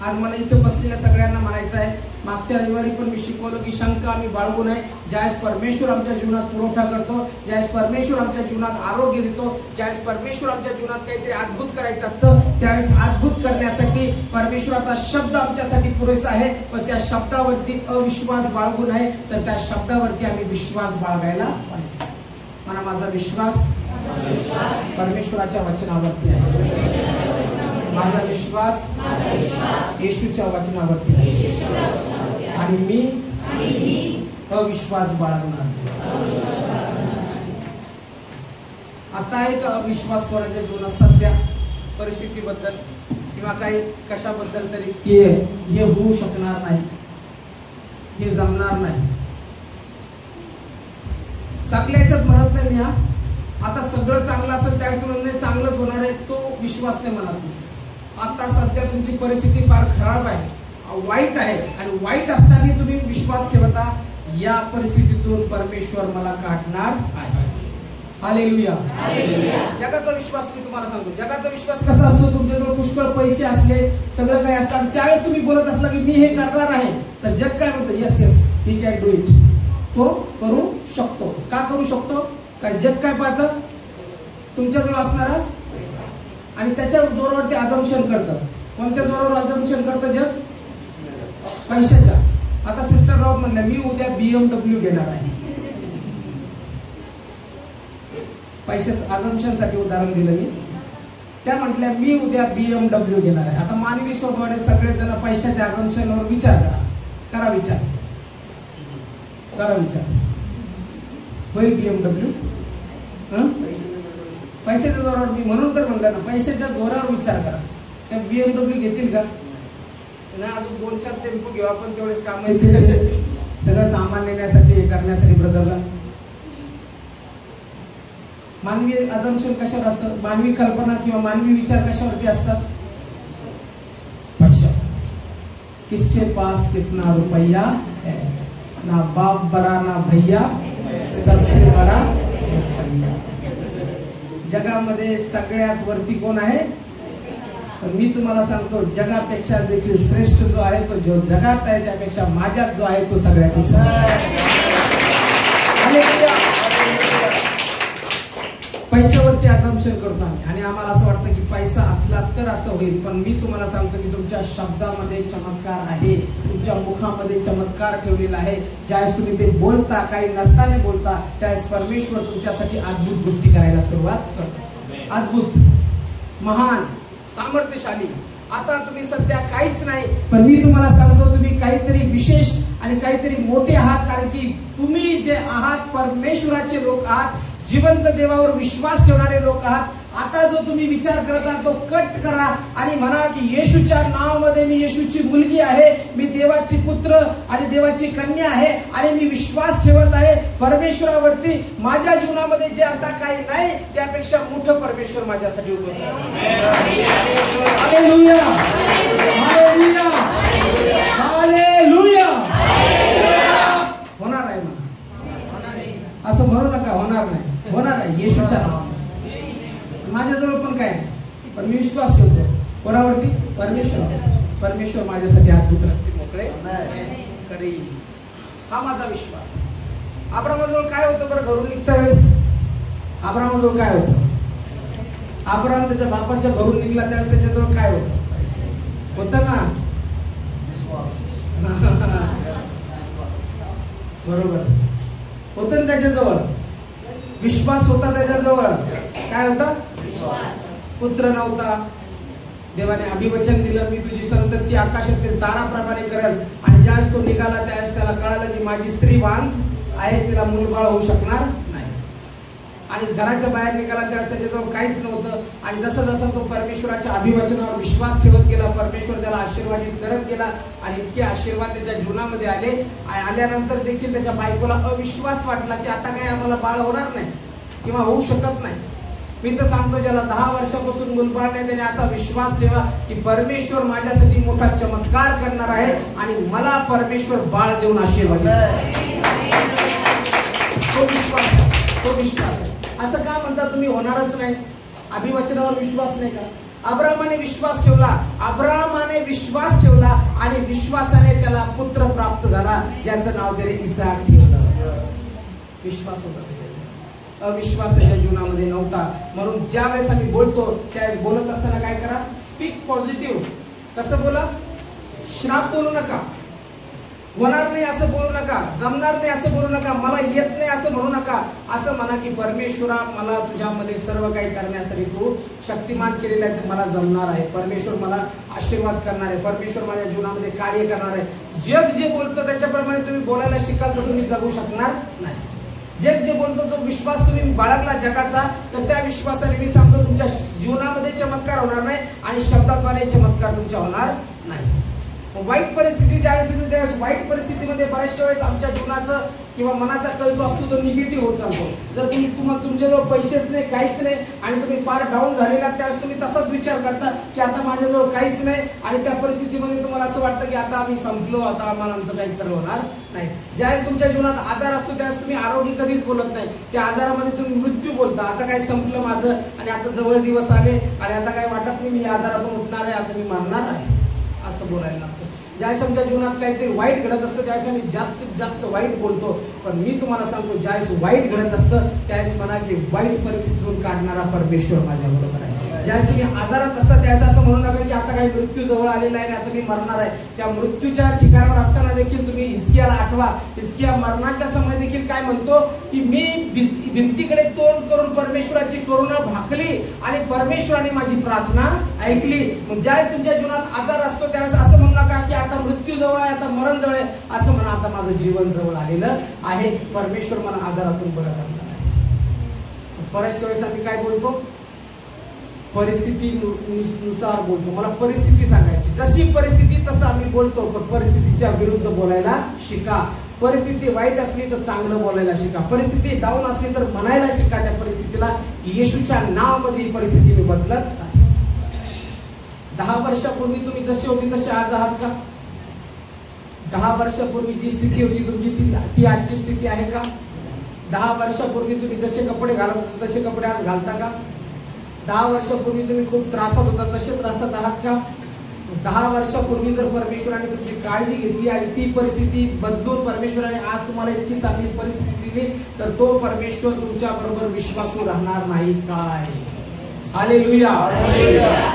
आज मला इथं बसलेल्या सगळ्यांना म्हणायचं आहे, मागच्या रविवारी पण मी शिकवलं की शंका आम्ही बाळगू नये. ज्यावेळेस परमेश्वर आमच्या जीवनात पुरवठा करतो, ज्यावेळेस परमेश्वर आमच्या जीवनात आरोग्य देतो, ज्यावेळेस परमेश्वर आमच्या जीवनात काहीतरी अद्भुत करायचं असतं, त्यावेळेस अद्भुत करण्यासाठी परमेश्वराचा शब्द आमच्यासाठी पुरेसा आहे. पण त्या शब्दावरती अविश्वास बाळगू नये, तर त्या शब्दावरती आम्ही विश्वास बाळगायला पाहिजे. मला माझा विश्वास परमेश्वराच्या वचनावरती आहे. माझा विश्वास येशूच्या वचनावरती आहे, आणि मी अविश्वास बाळगणार नाही. आता एक अविश्वास कोणाच्या जीवनात सध्या परिस्थितीबद्दल किंवा काही कशाबद्दल तरी हे होऊ शकणार नाही, हे जमणार नाही. चांगल्या याच्यात म्हणत नाही मी, आता सगळं चांगलं असेल त्यावेळेस तुम्ही चांगलंच होणार आहे, तो विश्वास नाही म्हणत मी. आता सध्या तुमची परिस्थिती फार खराब आहे, वाईट आहे, आणि वाईट असताना तुम्ही विश्वास ठेवता या परिस्थितीतून परमेश्वर मला काढणार आहे. हालेलुया. जगाचा विश्वास मी तुम्हाला सांगतो, जगाचा विश्वास कसा असतो, तुमच्याजवळ पुष्कळ पैसे असले, सगळं काही असतं, आणि त्यावेळेस तुम्ही बोलत असला की मी हे करणार आहे, तर जग काय म्हणतं, yes yes he can do it. तो करू शकतो. का करू शकतो? काय जग काय पाहतं, तुमच्याजवळ असणारा, आणि त्याच्या जोरावरती अजम्पशन करतं. कोणत्या जोरावर अजम्पशन करतं जग? पैशाच्या. आता सिस्टर राऊत म्हणल्या मी उद्या BMW घेणार आहे. पैशात अजम्पशनसाठी उदाहरण दिलं मी. त्या म्हटल्या मी उद्या BMW घेणार आहे. आता मानवी स्वभावाने सगळेजण पैशाच्या अजम्पशनवर विचार करा विचार होईल BMW? पैशाच्या जोरावर मी म्हणून तर म्हणलं ना, पैशाच्या जोरावर विचार करा. त्या BMW घेतील का ना? अजून 2-4 टेम्पो घेऊ आपण, तेवढेच काम येते सगळं सामान नेण्यासाठी हे करण्यासाठी ब्रदरला. मानवी अजम्पशन कशावर असतं? मानवी कल्पना किंवा मानवी विचार कशावरती असतात? पैसा. किसके पास कितना रुपया है, ना बाप बड़ा ना भैया, सबसे बड़ा रुपया. जगामध्ये सगळ्यात वरती कोण आहे? तर मी तुम्हाला सांगतो, जगापेक्षा देखील श्रेष्ठ जो आहे तो जो जगात आहे त्यापेक्षा माझ्यात जो आहे तो सगळ्यापेक्षा. पैशावरती अजम्पशन करतो आम्ही आणि आम्हाला असं वाटतं की पैसा असला तर असं होईल. पण मी तुम्हाला सांगतो की तुमच्या शब्दामध्ये चमत्कार आहे, तुमच्या मुखामध्ये चमत्कार ठेवलेला आहे. ज्यावेळेस तुम्ही ते बोलता, काही नसताना बोलता, त्यावेळेस परमेश्वर तुमच्यासाठी अद्भुत गोष्टी करायला सुरुवात करतो. अद्भुत, महान, सामर्थ्यशाली. आता तुम्ही सध्या काहीच नाही, पण मी तुम्हाला सांगतो तुम्ही काहीतरी विशेष आणि काहीतरी मोठे आहात. कारण की तुम्ही जे आहात परमेश्वराचे लोक आहात, जिवंत देवावर विश्वास ठेवणारे लोक आहात. आता जो तुम्ही विचार करत आहात तो कट करा आणि म्हणा की येशूच्या नावामध्ये मी येशूची मुलगी आहे, मी देवाची पुत्र आणि देवाची कन्या आहे आणि मी विश्वास ठेवत आहे परमेश्वरावरती. माझ्या जीवनामध्ये जे आता काही नाही त्यापेक्षा मोठं परमेश्वर माझ्यासाठी उभं आहे. Hallelujah, hallelujah, hallelujah. होणार आहे म्हणा, असं म्हणू नका होणार नाही, होणार आहे येशूच्या नावामध्ये. माझ्याजवळ पण काय नाही, पण मी विश्वास ठेवतो कोणावरती? परमेश्वर. परमेश्वर माझ्यासाठी अद्भुत रस्ते मोकळे करेल, हा माझा विश्वास. अब्रामाजवळ काय होतं बरं? घरून निघता वेळेस अब्रामाजवळ काय होतं? अब्राम त्याच्या बापाच्या घरून निघला त्यावेळेस त्याच्याजवळ काय होतं ना? बरोबर होतं ना, त्याच्याजवळ विश्वास होता. त्याच्याजवळ काय होता? पुत्र नव्हता. देवाने अभिवचन दिलं, मी तुझी संतती आकाशातील ताराप्रमाणे करेल. आणि ज्यावेळेस तो निघाला त्यावेळेस त्याला कळालं की माझी स्त्री वांझ आहे, तिला मूलबाळ होऊ शकणार नाही. आणि घराच्या बाहेर निघाला त्यावेळेस त्याच्याजवळ काहीच नव्हतं. आणि जसं जसं तो परमेश्वराच्या अभिवचनावर विश्वास ठेवत गेला, परमेश्वर त्याला आशीर्वादित करत गेला. आणि इतके आशीर्वाद त्याच्या जीवनामध्ये आले. आल्यानंतर देखील त्याच्या बायकोला अविश्वास वाटला की आता काय आम्हाला बाळ होणार नाही किंवा होऊ शकत नाही. मी तर सांगतो, ज्याला 10 वर्षापासून मुलबाळ नाही त्याने असा विश्वास ठेवा की परमेश्वर माझ्यासाठी मोठा चमत्कार करणार आहे आणि मला परमेश्वर बाळ देऊन आशीर्वाद देईल. तो विश्वास आहे. असं का म्हणता तुम्ही होणारच नाही? अभिवचनावर विश्वास नाही का? अब्रामाने विश्वास ठेवला आणि विश्वासाने त्याला पुत्र प्राप्त झाला, ज्याचं नाव त्याने इसाक ठेवलं. विश्वास होता त्याच्यात, अविश्वास त्याच्या जीवनामध्ये नव्हता. म्हणून ज्या वेळेस आम्ही बोलतो त्यावेळेस बोलत असताना काय करा? Speak positive. कसं बोला? श्राप बोलू नका, होणार नाही असं बोलू नका, जमणार नाही असं बोलू नका, मला येत नाही असं म्हणू नका. असं म्हणा की परमेश्वरा मला तुझ्यामध्ये सर्व काही करण्यासाठी तू शक्तिमान केलेलं आहे, तर मला जमणार आहे. परमेश्वर मला आशीर्वाद करणार आहे, परमेश्वर माझ्या जीवनामध्ये कार्य करणार आहे. जग जे बोलतं त्याच्याप्रमाणे तुम्ही बोलायला शिकाल तर तुम्ही जगू शकणार नाही. जग जे बोलतो, जो विश्वास तुम्ही बाळगला जगाचा, तर त्या विश्वासाने मी सांगतो तुमच्या जीवनामध्ये चमत्कार होणार नाही आणि शब्दाद्वारे चमत्कार तुमच्या होणार नाही. वाईट परिस्थिती ज्यावेळेस येते त्यावेळेस वाईट परिस्थितीमध्ये बऱ्याचशा वेळेस आमच्या जीवनाचं किंवा मनाचा कल जो असतो तो निगेटिव्ह होत चालतो. जर तुमच्याजवळ पैसेच नाही, काहीच नाही आणि तुम्ही फार डाऊन झालेला, त्यावेळेस तुम्ही तसाच विचार करता की आता माझ्याजवळ काहीच नाही आणि त्या परिस्थितीमध्ये तुम्हाला असं वाटतं की आता आम्ही संपलो, आता आम्हाला आमचं काही खरं होणार नाही. ज्यावेळेस तुमच्या जीवनात आजार असतो त्यावेळेस तुम्ही आरोग्य कधीच बोलत नाही, त्या आजारामध्ये तुम्ही मृत्यू बोलता. आता काय संपलं माझं आणि आता जवळ दिवस आले आणि आता काय वाटत नाही, मी आजारातून उठणार आहे, आता मी मारणार आहे, असं बोलायला लागतं. ज्यावेळेस आमच्या जीवनात काहीतरी वाईट घडत असतं त्यावेळेस आम्ही जास्तीत जास्त वाईट बोलतो. पण मी तुम्हाला सांगतो, ज्यावेळेस वाईट घडत असतं त्यावेळेस म्हणा की वाईट परिस्थितीतून काढणारा परमेश्वर माझ्या बरोबर आहे. ज्यावेळेस तुम्ही आजारात असता त्यावेळेस असं म्हणू नका की आता काही मृत्यू जवळ आलेला आहे आणि आता मी मरणार आहे. त्या मृत्यूच्या ठिकाणावर असताना देखील तुम्ही हिजकियाला आठवा. हिजकिया मरणाच्या समय देखील काय म्हणतो की मी भिंतीकडे तोंड करून परमेश्वराची करुणा भाकली आणि परमेश्वराने माझी प्रार्थना ऐकली. मग ज्यावेळेस तुमच्या जीवनात आजार असतो त्यावेळेस असं म्हणू नका की आता मृत्यू जवळ आहे, आता मरण जवळ आहे. असं म्हणा आता माझं जीवन जवळ आलेलं आहे, परमेश्वर मला आजारातून बरं करणार आहे. बऱ्याचशा वेळेस आम्ही काय बोलतो, परिस्थितीनुसार बोलतो. मला परिस्थिती सांगायची, जशी परिस्थिती तसं आम्ही बोलतो, पण परिस्थितीच्या विरुद्ध बोलायला शिका. परिस्थिती वाईट असली तर चांगलं बोलायला शिका. परिस्थिती डाऊन असली तर म्हणायला शिका त्या परिस्थितीला येशूच्या नावामध्ये ही परिस्थिती मी बदलत आहे. 10 वर्षापूर्वी तुम्ही जसे होते तसे आज आहात का? 10 वर्षापूर्वी जी स्थिती होती तुमची ती आजची स्थिती आहे का? 10 वर्षापूर्वी तुम्ही जसे कपडे घालत होते तसे कपडे आज घालता का? 10 वर्षापूर्वी तुम्ही खूप त्रासात होता तसे त्रासात आहात का? 10 वर्षापूर्वी जर परमेश्वराने तुमची काळजी घेतली आणि ती परिस्थिती बदलून परमेश्वराने आज तुम्हाला इतकी चांगली परिस्थिती दिली तर तो परमेश्वर तुमच्या बरोबर विश्वासू राहणार नाही काय? हालेलुया.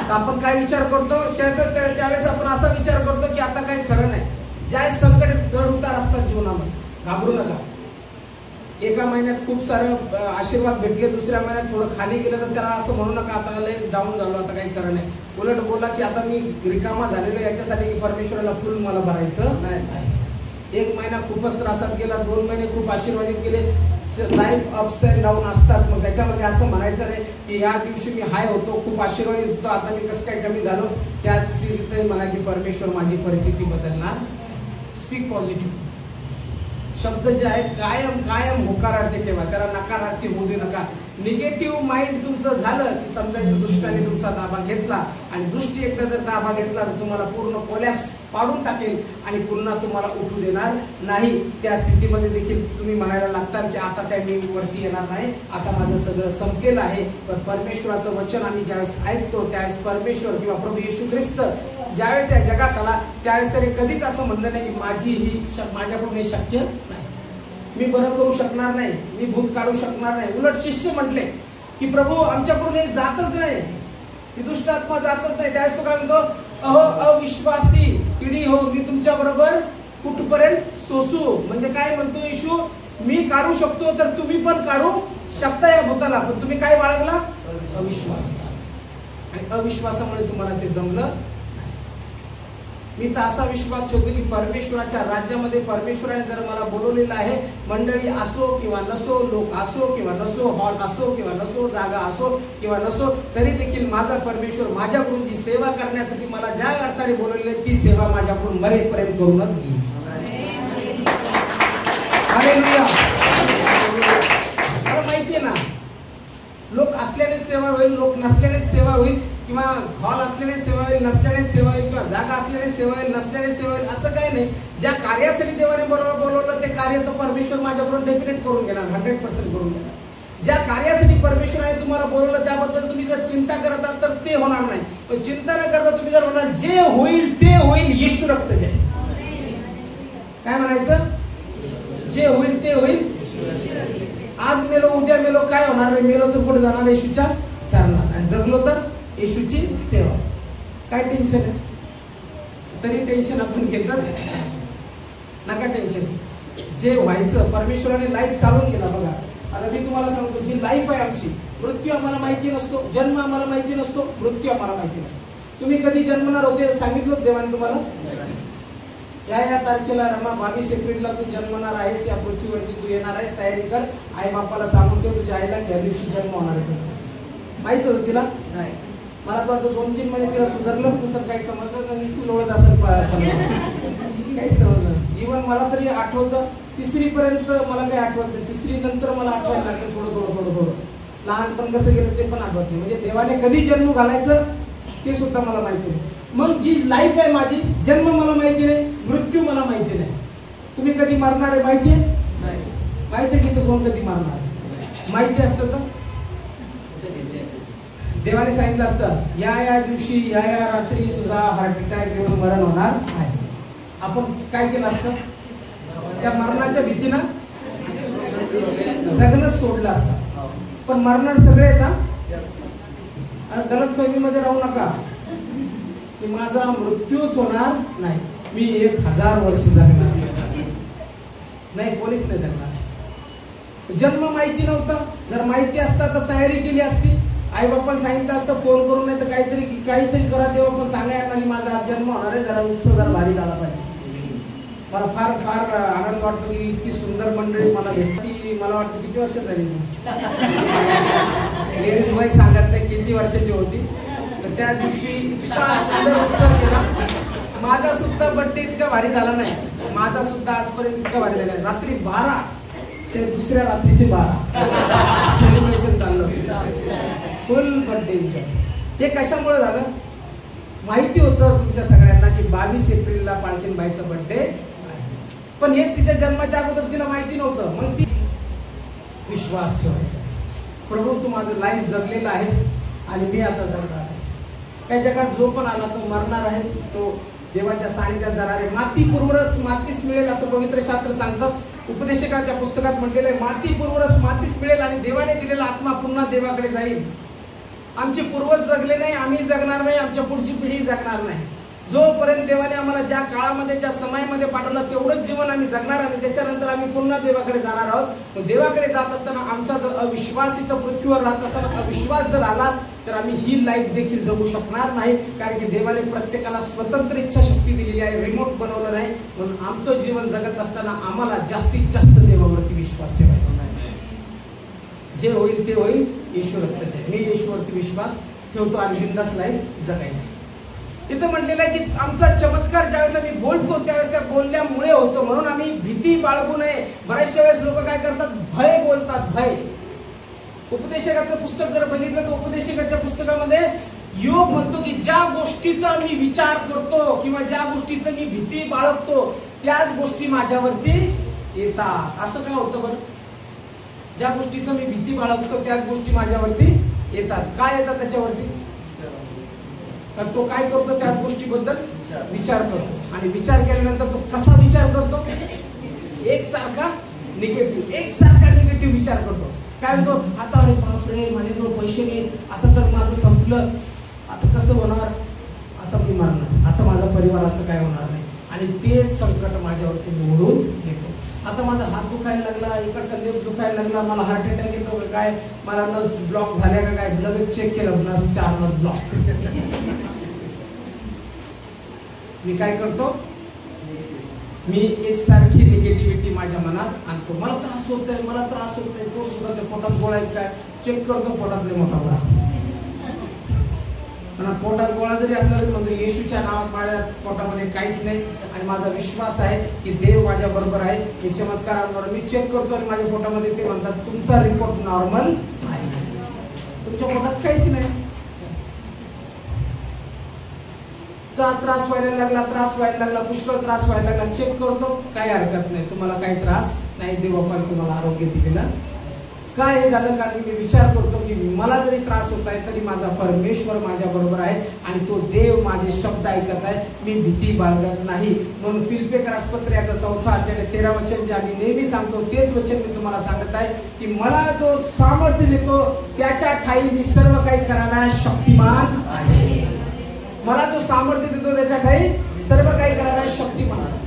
तर आपण काय विचार करतो त्यावेळेस आपण असा विचार करतो की आता काही खरं नाही. ज्यावेळेस संकट चढ उतार असतात जीवनामध्ये, घाबरू नका. एका महिन्यात खूप सारे आशीर्वाद भेटले, दुसऱ्या महिन्यात थोडं खाली गेलं तर त्याला असं म्हणू नका आता लयच डाऊन झालो, आता काही खरं नाही. उलट बोला की आता मी रिकामा झालेलो याच्यासाठी की परमेश्वराला फुल मला भरायचं नाही. 1 महिना खूपच त्रासात गेला, 2 महिने खूप आशीर्वादित गेले. लाईफ अप्स अँड डाऊन असतात. मग त्याच्यामध्ये असं म्हणायचं नाही की या दिवशी मी हाय होतो, खूप आशीर्वादित होतो, आता मी कसं काय कमी झालो. त्याच स्थितीत म्हणा की परमेश्वर माझी परिस्थिती बदलणार. Speak positive. शब्द जे आहेत कायम कायम होकारार्थी ठेवा, त्याला नकारार्थी होऊ दे नका. निगेटिव्ह माइंड तुमचं झालं की समजायचं दुष्टाने तुमचा ताबा घेतला, आणि दृष्टी एकदा जर ताबा घेतला तर तुम्हाला पूर्ण कोलॅप्स पाडून टाकेल आणि पुन्हा तुम्हाला उठू देणार नाही. त्या स्थितीमध्ये देखील तुम्ही म्हणायला लागतात की आता काय मी वरती येणार नाही, आता माझं सगळं संपलेलं आहे. पण परमेश्वराचं वचन आम्ही ज्यावेळेस ऐकतो त्यावेळेस परमेश्वर किंवा प्रभू येशू ख्रिस्त ज्यावेळेस या जगात आला त्यावेळेस त्याने कधीच असं म्हणलं नाही की माझ्याकडून हे शक्य नाही, मी बरं करू शकणार नाही, मी भूत काढू शकणार नाही. उलट शिष्य म्हटले की प्रभू आमच्याकडून हे जातच नाही, ही दुष्ट आत्मा जातच नाही. त्यावेळेस तो काय म्हणतो, अहो अविश्वासी पिढी हो, मी तुमच्या बरोबर कुठपर्यंत सोसू. म्हणजे काय म्हणतो येशू, मी काढू शकतो तर तुम्ही पण काढू शकता या भूताला, पण तुम्ही काय बाळगला? अविश्वास. आणि अविश्वासामुळे तुम्हाला ते जमलं. मी तर असा विश्वास ठेवतो की परमेश्वराच्या राज्यामध्ये परमेश्वराने जर मला बोलवलेलं आहे, मंडळी असो किंवा नसो, लोक असो किंवा नसो, हॉल असो किंवा नसो, जागा असो किंवा नसो, तरी देखील माझा परमेश्वर माझ्याकडून जी सेवा करण्यासाठी मला ज्या अर्थाने बोलवलेली ती सेवा माझ्याकडून मरेपर्यंत करूनच घेईन. हालेलुया. मला माहिती आहे ना, लोक असल्यानेच सेवा होईल, लोक नसल्यानेच सेवा होईल, किंवा हॉल असल्याने सेवा होईल, नसल्याने सेवा होईल, किंवा जागा असल्याने सेवा होईल, नसल्याने सेवा होईल, असं काही नाही. ज्या कार्यासाठी देवाने बोलवलं ते कार्य तर परमेश्वर माझ्याकडून डेफिनेट करून घेणार, 100% करून घेणार. ज्या कार्यासाठी परमेश्वराने तुम्हाला बोलवलं त्याबद्दल तुम्ही जर चिंता करत आहात तर ते होणार नाही. पण चिंता न करता तुम्ही जर म्हणाल जे होईल ते होईल, येशू रक्त जय. काय म्हणायचं? जे होईल ते होईल. आज मेलो उद्या मेलो काय होणार नाही, मेलो तर पुढे जाणार येशूच्या चरणात, आणि जगलो तर येशूची सेवा. काय टेन्शन आहे? तरी टेन्शन आपण घेतलं नका. टेन्शन जे व्हायचं परमेश्वराने लाईफ चालून गेला. बघा आता मी तुम्हाला सांगतो, जी लाईफ आहे आमची, मृत्यू आम्हाला माहिती नसतो, जन्म आम्हाला माहिती नसतो, मृत्यू आम्हाला माहिती नसतो. तुम्ही कधी जन्मणार होते सांगितलं देवाने तुम्हाला? या तारखेला रमा 22 एप्रिलला तू जन्मणार आहेस, या पृथ्वीवरती तू येणार आहेस, तयारी कर. आई बापाला सांगून ठेव तुझ्या आईला या दिवशी जन्म होणार आहे. माहित होतं तिला? नाही. मला तर वाटतं 2-3 महिने तिला सुधारलं नसेल, काही समजलं नाही, लोळत असेल, काहीच समजलं. इव्हन मला तरी आठवतं 3री पर्यंत मला काही आठवत नाही, 3री नंतर मला आठवायला लागलं थोडं. लहानपण कसं गेलं ते पण आठवत नाही. म्हणजे देवाने कधी जन्म घालायचं ते सुद्धा मला माहिती नाही. मग जी लाईफ आहे माझी, जन्म मला माहिती नाही, मृत्यू मला माहिती नाही. तुम्ही कधी मरणार आहे माहिती आहे? माहिती आहे की तू कोण कधी मरणार आहे? माहिती असतं तर देवाने सांगितलं असतं या दिवशी या रात्री तुझा हार्ट अटॅक येऊन मरण होणार आहे. आपण काय केलं असतं? त्या मरणाच्या भीतीनं जगणं सोडलं असतं. पण मरणार सगळे येतात. आता गलतफहमीमध्ये राहू नका की माझा मृत्यूच होणार नाही, मी 1000 वर्ष जगणार नाही, कोणीच नाही जगणार. जन्म माहिती नव्हता, जर माहिती असता तर तयारी केली असती, आई बापाला सांगितलं असतं फोन करून, नाही तर काहीतरी करा तेव्हा पण सांगायला नाही माझा जन्म होणार आहे, जरा उत्सव जरा भारी झाला पाहिजे. मला फार फार आनंद वाटतो की इतकी सुंदर मंडळी मला भेटती. मला वाटतं किती वर्ष झाली लेडीज वय सांगत नाही किती वर्षाची होती. तर त्या दिवशी इतका सुंदर उत्सव केला. माझा सुद्धा बर्थडे इतका भारी झाला नाही, माझा सुद्धा आजपर्यंत इतका भारी झाला नाही. रात्री 12 ते दुसऱ्या रात्रीचे 12 सेलिब्रेशन चाललं, फुल बर्थडे एन्जॉय. हे कशामुळे झालं? माहिती होतं तुमच्या सगळ्यांना की 22 एप्रिलला पालखीबाईचा बर्थडे आहे, पण हेच तिच्या जन्माच्या अगोदर तिला माहिती नव्हतं. मग ती विश्वास ठेवायचा, प्रभू तू माझं लाईफ जगलेलं आहेस आणि मी आता जगणार आहे. त्या जगात जो पण आला तो मरणार आहे, तो देवाच्या सानिध्यात जाणार आहे. माती पूर्वरच मातीच मिळेल असं पवित्र शास्त्र सांगतं. उपदेशकाच्या पुस्तकात म्हटलेलं आहे माती पूर्वरच मातीच मिळेल आणि देवाने दिलेला आत्मा पुन्हा देवाकडे जाईल. आमचे पूर्वज जगले नाही, आम्ही जगणार नाही, आमच्या पुढची पिढी जगणार नाही. जोपर्यंत देवाने आम्हाला ज्या काळामध्ये ज्या समयामध्ये पाठवलं तेवढंच जीवन आम्ही जगणार आणि त्याच्यानंतर आम्ही पुन्हा देवाकडे जाणार आहोत. मग देवाकडे जात असताना आमचा जर अविश्वास इथं पृथ्वीवर राहत असताना अविश्वास जर आला तर आम्ही ही लाईफ देखील जगू शकणार नाही, कारण की देवाने प्रत्येकाला स्वतंत्र इच्छाशक्ती दिलेली आहे, रिमोट बनवलं नाही. म्हणून आमचं जीवन जगत असताना आम्हाला जास्तीत जास्त देवावरती विश्वास ठेवायचा नाही. जे होईल ते होईल, येशू रक्ताचे. मी येशूवरती विश्वास ठेवतो आणि बिंदास लाईफ जगायची. इथं म्हटलेलं आहे की आमचा चमत्कार ज्यावेळेस आम्ही बोलतो त्यावेळेस त्या बोलण्यामुळे होतो, म्हणून आम्ही भीती बाळगू नये. बऱ्याचशा वेळेस लोक काय करतात, भय बोलतात, भय. उपदेशकाचं पुस्तक जर बघितलं तर उपदेशकाच्या पुस्तकामध्ये योग म्हणतो की ज्या गोष्टीचा मी विचार करतो किंवा ज्या गोष्टीचं मी भीती बाळगतो त्याच गोष्टी माझ्यावरती येतात. असं काय होतं बरं? ज्या गोष्टीचं मी भीती बाळगतो त्याच गोष्टी माझ्यावरती येतात. काय येतात त्याच्यावरती? तर तो काय करतो, त्याच गोष्टीबद्दल विचार करतो. आणि विचार केल्यानंतर तो कसा विचार करतो? एकसारखा निगेटिव्ह विचार करतो. काय म्हणतो, आता अरे बापरे माझ्याजवळ पैसे नाही, आता तर माझं संपलं, आता कसं होणार, आता मी मरणार, आता माझ्या परिवाराचं काय होणार नाही. आणि ते संकट माझ्यावरती निवडून घेतो. आता माझा हात दुखायला लागला, इकडचा लेप दुखायला लागला, मला हार्ट अटॅक येतो का काय, मला नस ब्लॉक झाल्या का काय, लगेच चेक केलं, 4 नस ब्लॉक. मी काय करतो, मी एकसारखी निगेटिव्हिटी माझ्या मनात आणतो. मला त्रास होतोय, मला त्रास होतोय, पोटात गोळा आहे काय, चेक करतो, पोटातले मोठा गोळा. पोटात गोळा जरी असला तरी म्हणतो येशूच्या नावात माझ्या पोटामध्ये काहीच नाही आणि माझा विश्वास आहे की देव माझ्या बरोबर आहे. मी चमत्कारांवर मी चेक करतो आणि माझ्या पोटामध्ये ते म्हणतात तुमचा रिपोर्ट नॉर्मल आहे, तुमच्या पोटात काहीच नाही. त्रास व्हायला लागला, पुष्कळ त्रास व्हायला लागला, चेक करतो, काही हरकत नाही, तुम्हाला काही त्रास नाही, देवापासून तुम्हाला आरोग्य दिलेलं. काय हे झालं, कारण की मी विचार करतो की मला जरी त्रास होत आहे तरी माझा परमेश्वर माझ्या बरोबर आहे आणि तो देव माझे शब्द ऐकत आहे, मी भीती बाळगत नाही. म्हणून फिलिप्पियर पत्राचा 4 अध्याय 13 वचन जे आम्ही नेहमी सांगतो तेच वचन मी तुम्हाला सांगत आहे की मला जो सामर्थ्य देतो त्याच्या ठाई मी सर्व काही कराव्यास शक्तिमान आहे. मला जो सामर्थ्य देतो त्याच्या ठाई सर्व काही कराव्यास शक्तिमान आहे.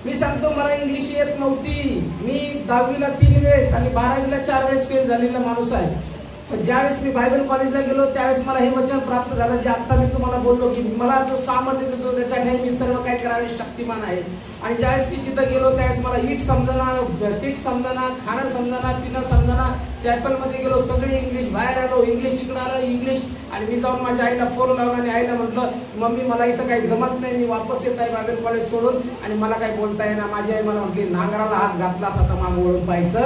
मी सांगतो मला इंग्लिश येत नव्हती, मी 10वीला 3 वेळेस आणि 12वीला 4 वेळेस फेल झालेला माणूस आहे. पण ज्यावेळेस मी बायबल कॉलेजला गेलो त्यावेळेस मला हे वचन प्राप्त झालं जे आता मी तुम्हाला बोललो की मला जो सामर्थ्य देतो त्याच्या ठाई मी सर्व काही करावे शक्तिमान आहे. आणि ज्यावेळेस मी तिथं गेलो त्यावेळेस मला ईट समजना, सीट समजना, खाणं समजना, पिणं समजना. चॅपलमध्ये गेलो सगळे इंग्लिश, बाहेर आलो इंग्लिश, इकडं आलं इंग्लिश. आणि मी जाऊन माझ्या आईला फोन लावला आणि आईला म्हटलं मम्मी मला इथं काही जमत नाही, मी वापस येत आहे बायबल कॉलेज सोडून आणि मला काही बोलता येणार. माझी आई मला म्हटली नांगराला हात घातलास आता मागं वळून पाहायचं.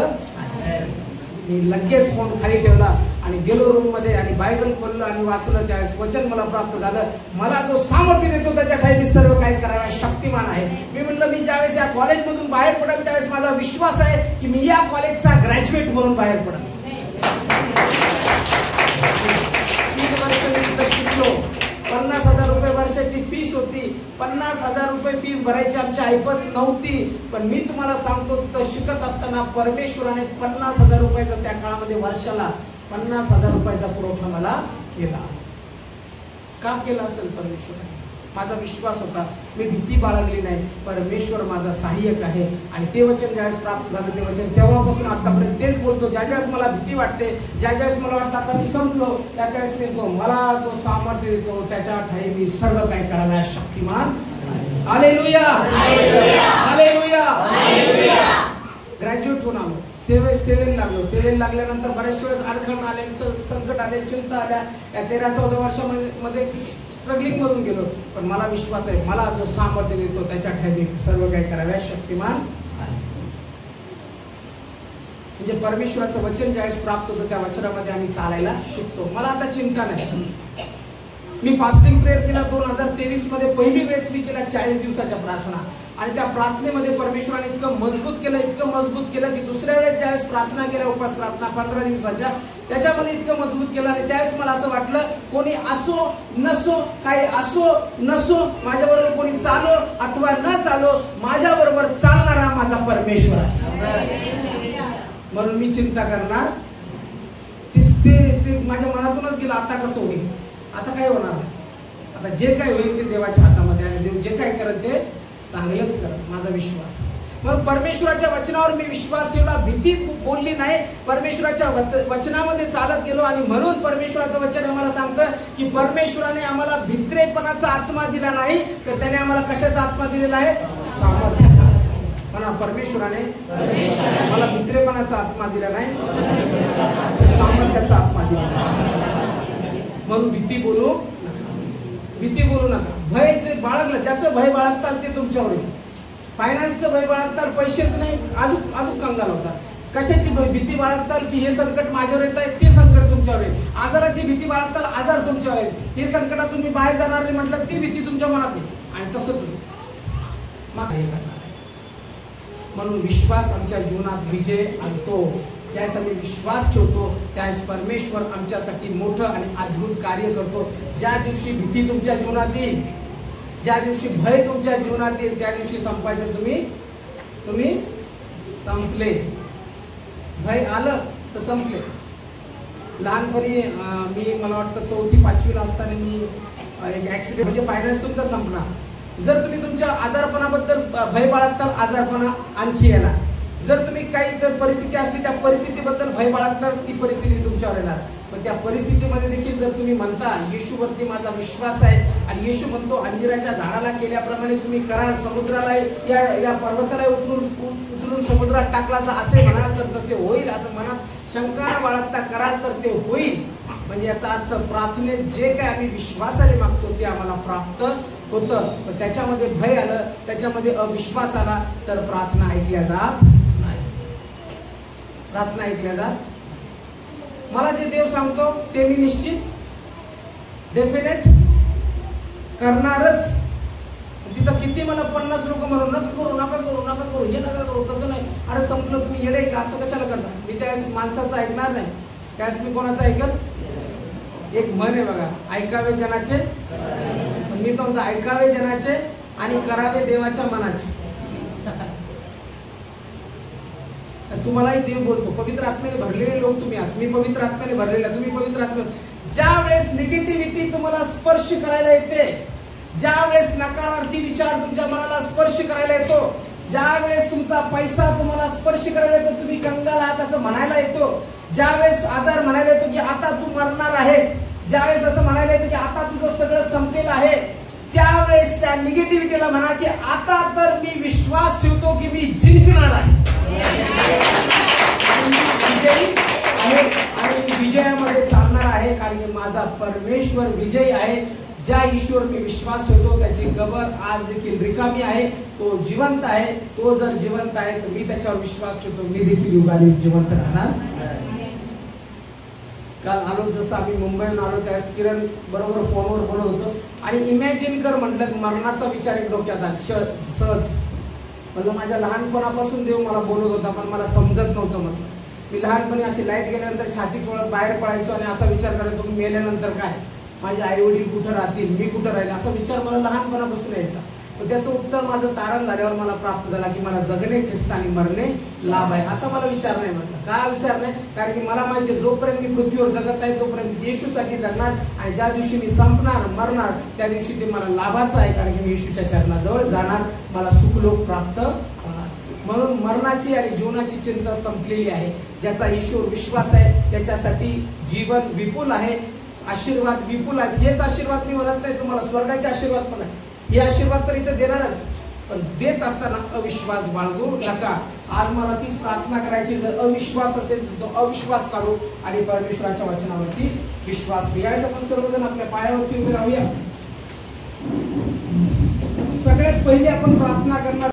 मी लगेच फोन खाली ठेवला आणि गेलो रूम मध्ये आणि बायबल खोललं आणि वाचलं. त्यावेळेस वचन मला प्राप्त झालं, मला जो सामर्थ्य देतो त्याच्या ठाई मी सर्व काही कराव्या शक्तिमान आहे. मी म्हटलं मी ज्यावेळेस या कॉलेजमधून बाहेर पडेल त्यावेळेस माझा विश्वास आहे की मी या कॉलेजचा ग्रॅज्युएट म्हणून बाहेर पडेल. 3 वर्ष मी तिथं शिकलो. 50,000 रुपये वर्षाची फीस होती. 50,000 रुपये फीस भरायची आमची ऐपत नव्हती. पण मी तुम्हाला सांगतो तिथं शिकत असताना परमेश्वराने 50,000 रुपयाचा त्या काळामध्ये वर्षाला 50,000 रुपयाचा पुरवठा मला केला. का केला असेल परमेश्वराने? माझा विश्वास होता, मी भीती बाळगली नाही, परमेश्वर माझा सहाय्यक आहे. आणि ते वचन ज्यावेळेस प्राप्त झालं, ते वचन तेव्हापासून आतापर्यंत तेच बोलतो. ज्या ज्यावेळेस मला भीती वाटते, ज्या ज्यावेळेस मला वाटतं आता मी संपलो, त्या त्यावेळेस मी तो मला जो सामर्थ्य देतो त्याच्या ठाई मी सर्व काही करायला शक्तिमान. Hallelujah, hallelujah. ग्रॅज्युएट होऊन आलो, सेवेला लागलो. सेवेला लागल्यानंतर बऱ्याच वेळेस अडखण आले, संकट आले, चिंता आल्या. या 13-14 वर्षामध्ये स्ट्रगलिंग मधून गेलो. पण मला विश्वास आहे, मला जो सामर्थ्य देतो त्याच्या ठाई सर्व काही कराव्या शक्तिमान आहे. म्हणजे परमेश्वराचं वचन ज्यावेळेस प्राप्त होतं त्या वचनामध्ये आम्ही चालायला शिकतो. मला आता चिंता नाही. मी फास्टिंग प्रेयर केला 2023 मध्ये. पहिली वेळेस मी केला 40 दिवसाच्या प्रार्थना. आणि त्या प्रार्थनेमध्ये परमेश्वराने इतकं मजबूत केलं की दुसऱ्या वेळेस ज्यावेळेस प्रार्थना केल्या, उपास प्रार्थना 15 दिवसाच्या, त्याच्यामध्ये इतकं मजबूत केलं. आणि त्यावेळेस मला असं वाटलं, कोणी असो नसो, काही असो नसो, माझ्याबरोबर कोणी चालो अथवा न चालो, माझ्याबरोबर चालणारा माझा परमेश्वर आहे. म्हणून मी चिंता करणार ते माझ्या मनातूनच गेलं. आता कसं होईल, आता काय होणार, आता जे काय होईल ते देवाच्या हातामध्ये. आणि देव जे काय करत ते चांगलंच करत, माझा विश्वास. म्हणून परमेश्वराच्या वचनावर मी विश्वास ठेवला, भीती बोलली नाही, परमेश्वराच्या वचनामध्ये चालत गेलो. आणि म्हणून परमेश्वराचं वचन आम्हाला सांगतं की परमेश्वराने आम्हाला भित्रेपणाचा आत्मा दिला नाही, तर त्याने आम्हाला कशाचा आत्मा दिलेला आहे? सामर्थ्याचा. म्हणा, परमेश्वराने मला भित्रेपणाचा आत्मा दिला नाही, सामर्थ्याचा आत्मा दिला. म्हणून भीती बोलू नका. भय जे बाळगलं, ज्याचं भय बाळगताल ते तुमच्यावर येईल. फायनान्सचं भय बाळगताल, पैसेच नाही, अजून कंगाल होता. कशाची भीती बाळगताल की हे संकट माझ्यावर येत आहे, ते संकट तुमच्यावर येईल. आजाराची भीती बाळगताल, आजार तुमच्यावर येईल. हे संकटात तुम्ही बाहेर जाणार नाही म्हटलं, ती भीती तुमच्या मनात येईल. आणि तसंच होईल. म्हणून विश्वास आमच्या जीवनात विजय आणतो. ज्यावेळेस आम्ही विश्वास ठेवतो त्यावेळेस परमेश्वर आमच्यासाठी मोठं आणि अद्भुत कार्य करतो. ज्या दिवशी भीती तुमच्या जीवनात येईल, ज्या दिवशी भय तुमच्या जीवनात येईल, त्या दिवशी संपायचं तुम्ही संपले. भय आलं तर संपले. लहानपणी मला वाटतं 4वी-5वीला असताना मी एक ऍक्सिडेंट, म्हणजे फायनान्स तुमचा संपणार. जर तुम्ही तुमच्या आजारपणाबद्दल भय बाळगताल, आजारपणा आणखी येणार. जर तुम्ही काही जर परिस्थिती असली, त्या परिस्थितीबद्दल भय बाळगणार, ती परिस्थिती तुमच्यावर येणार. पण त्या परिस्थितीमध्ये देखील जर तुम्ही म्हणता येशूवरती माझा विश्वास आहे, आणि येशू म्हणतो अंजिराच्या झाडाला केल्याप्रमाणे तुम्ही कराल, समुद्राला या पर्वताला उचलून समुद्रात टाकला असे म्हणाल तर तसे होईल, असं मनात शंका न बाळगता कराल तर ते होईल. म्हणजे याचा अर्थ प्रार्थनेत जे काय आम्ही विश्वासाने मागतो ते आम्हाला प्राप्त होतं. पण त्याच्यामध्ये भय आलं, त्याच्यामध्ये अविश्वास आला तर प्रार्थना ऐकल्या जात नाही. प्रार्थना ऐकल्या जात. मला जे देव सांगतो ते मी निश्चित डेफिनेट करणारच. तिथं किती मला 50 लोक म्हणून नका करू, हे नका करू, तसं नाही, अरे संपलं, तुम्ही येडे का, असं कशाला करता. मी त्यावेळेस माणसाचं ऐकणार नाही, त्यावेळेस मी कोणाचं ऐकल. एक म्हण आहे बघा, ऐकावे जनाचे, मी म्हणतो ऐकावे जनाचे आणि करावे देवाच्या मनाचे. तुम्हालाही देव बोलतो, पवित्र आत्म्याने भरलेले लोक तुम्ही आहात, मी पवित्र आत्म्याने भरलेला, तुम्ही पवित्र आत्म्याने. ज्या वेळेस निगेटिव्हिटी तुम्हाला स्पर्श करायला येते, ज्या वेळेस नकारार्थी विचार तुमच्या मनाला स्पर्श करायला येतो, ज्या वेळेस तुमचा पैसा तुम्हाला स्पर्श करायला येतो, तुम्ही कंगाल आहात असं म्हणायला येतो, ज्या वेळेस आजार म्हणायला येतो की आता तू मरणार आहेस, ज्या वेळेस असं म्हणायला येतं की आता तुझं सगळं संपलेलं आहे, त्यावेळेस त्या निगेटिव्हिटीला म्हणा की आता तर मी विश्वास ठेवतो की मी जिंकणार आहे, विजयी आहे आणि विजयामध्ये चालणार आहे, कारण की माझा परमेश्वर विजयी आहे. ज्या ईश्वर मी विश्वास ठेवतो त्याची कबर आज देखील रिकामी आहे, तो जिवंत आहे. तो जर जिवंत आहे तर मी त्याच्यावर विश्वास ठेवतो, मी देखील युगाने जिवंत राहणार. काल आलो, जसं आम्ही मुंबईहून आलो त्यावेळेस किरण बरोबर फोनवर बोलत होतो आणि इमॅजिन कर म्हटलं, मरणाचा विचार एक डोक्यात आला सहज. म्हणलं माझ्या लहानपणापासून देव मला बोलत होता पण मला समजत नव्हतं. म्हटलं मी लहानपणी अशी लाईट गेल्यानंतर छाती चोळत बाहेर पडायचो आणि असा विचार करायचो की मेल्यानंतर काय, माझे आई वडील कुठं राहतील, मी कुठं राहील, असा विचार मला लहानपणापासून यायचा. पण त्याचं उत्तर माझं तारण झाल्यावर मला प्राप्त झाला की मला जगणे ख्रिस्त आणि मरणे लाभ आहे. आता मला विचार नाही म्हटलं. का विचार नाही? कारण की मला माहिती आहे जोपर्यंत मी पृथ्वीवर जगत आहे तोपर्यंत येशूसाठी जगणार आणि ज्या दिवशी मी संपणार मरणार त्या दिवशी ते मला लाभाचं आहे, कारण की मी येशूच्या चरणाजवळ जाणार, मला सुखलोक प्राप्त होणार. म्हणून मरणाची आणि जीवनाची चिंता संपलेली आहे. ज्याचा येशूवर विश्वास आहे त्याच्यासाठी जीवन विपुल आहे, आशीर्वाद विपुल आहेत. हेच आशीर्वाद मी म्हणत नाही तुम्हाला, स्वर्गाचे आशीर्वाद पण आहे. हे आशीर्वाद तर इथे देणारच, पण देत असताना अविश्वास बाळगू नका. आज मला तीच प्रार्थना करायची, जर अविश्वास असेल तर तो अविश्वास काढू आणि परमेश्वराच्या वचनावरती विश्वास ठेवू. यावेळेस आपण सर्वजण आपल्या पायावरती उभे राहूया. सगळ्यात पहिली आपण प्रार्थना करणार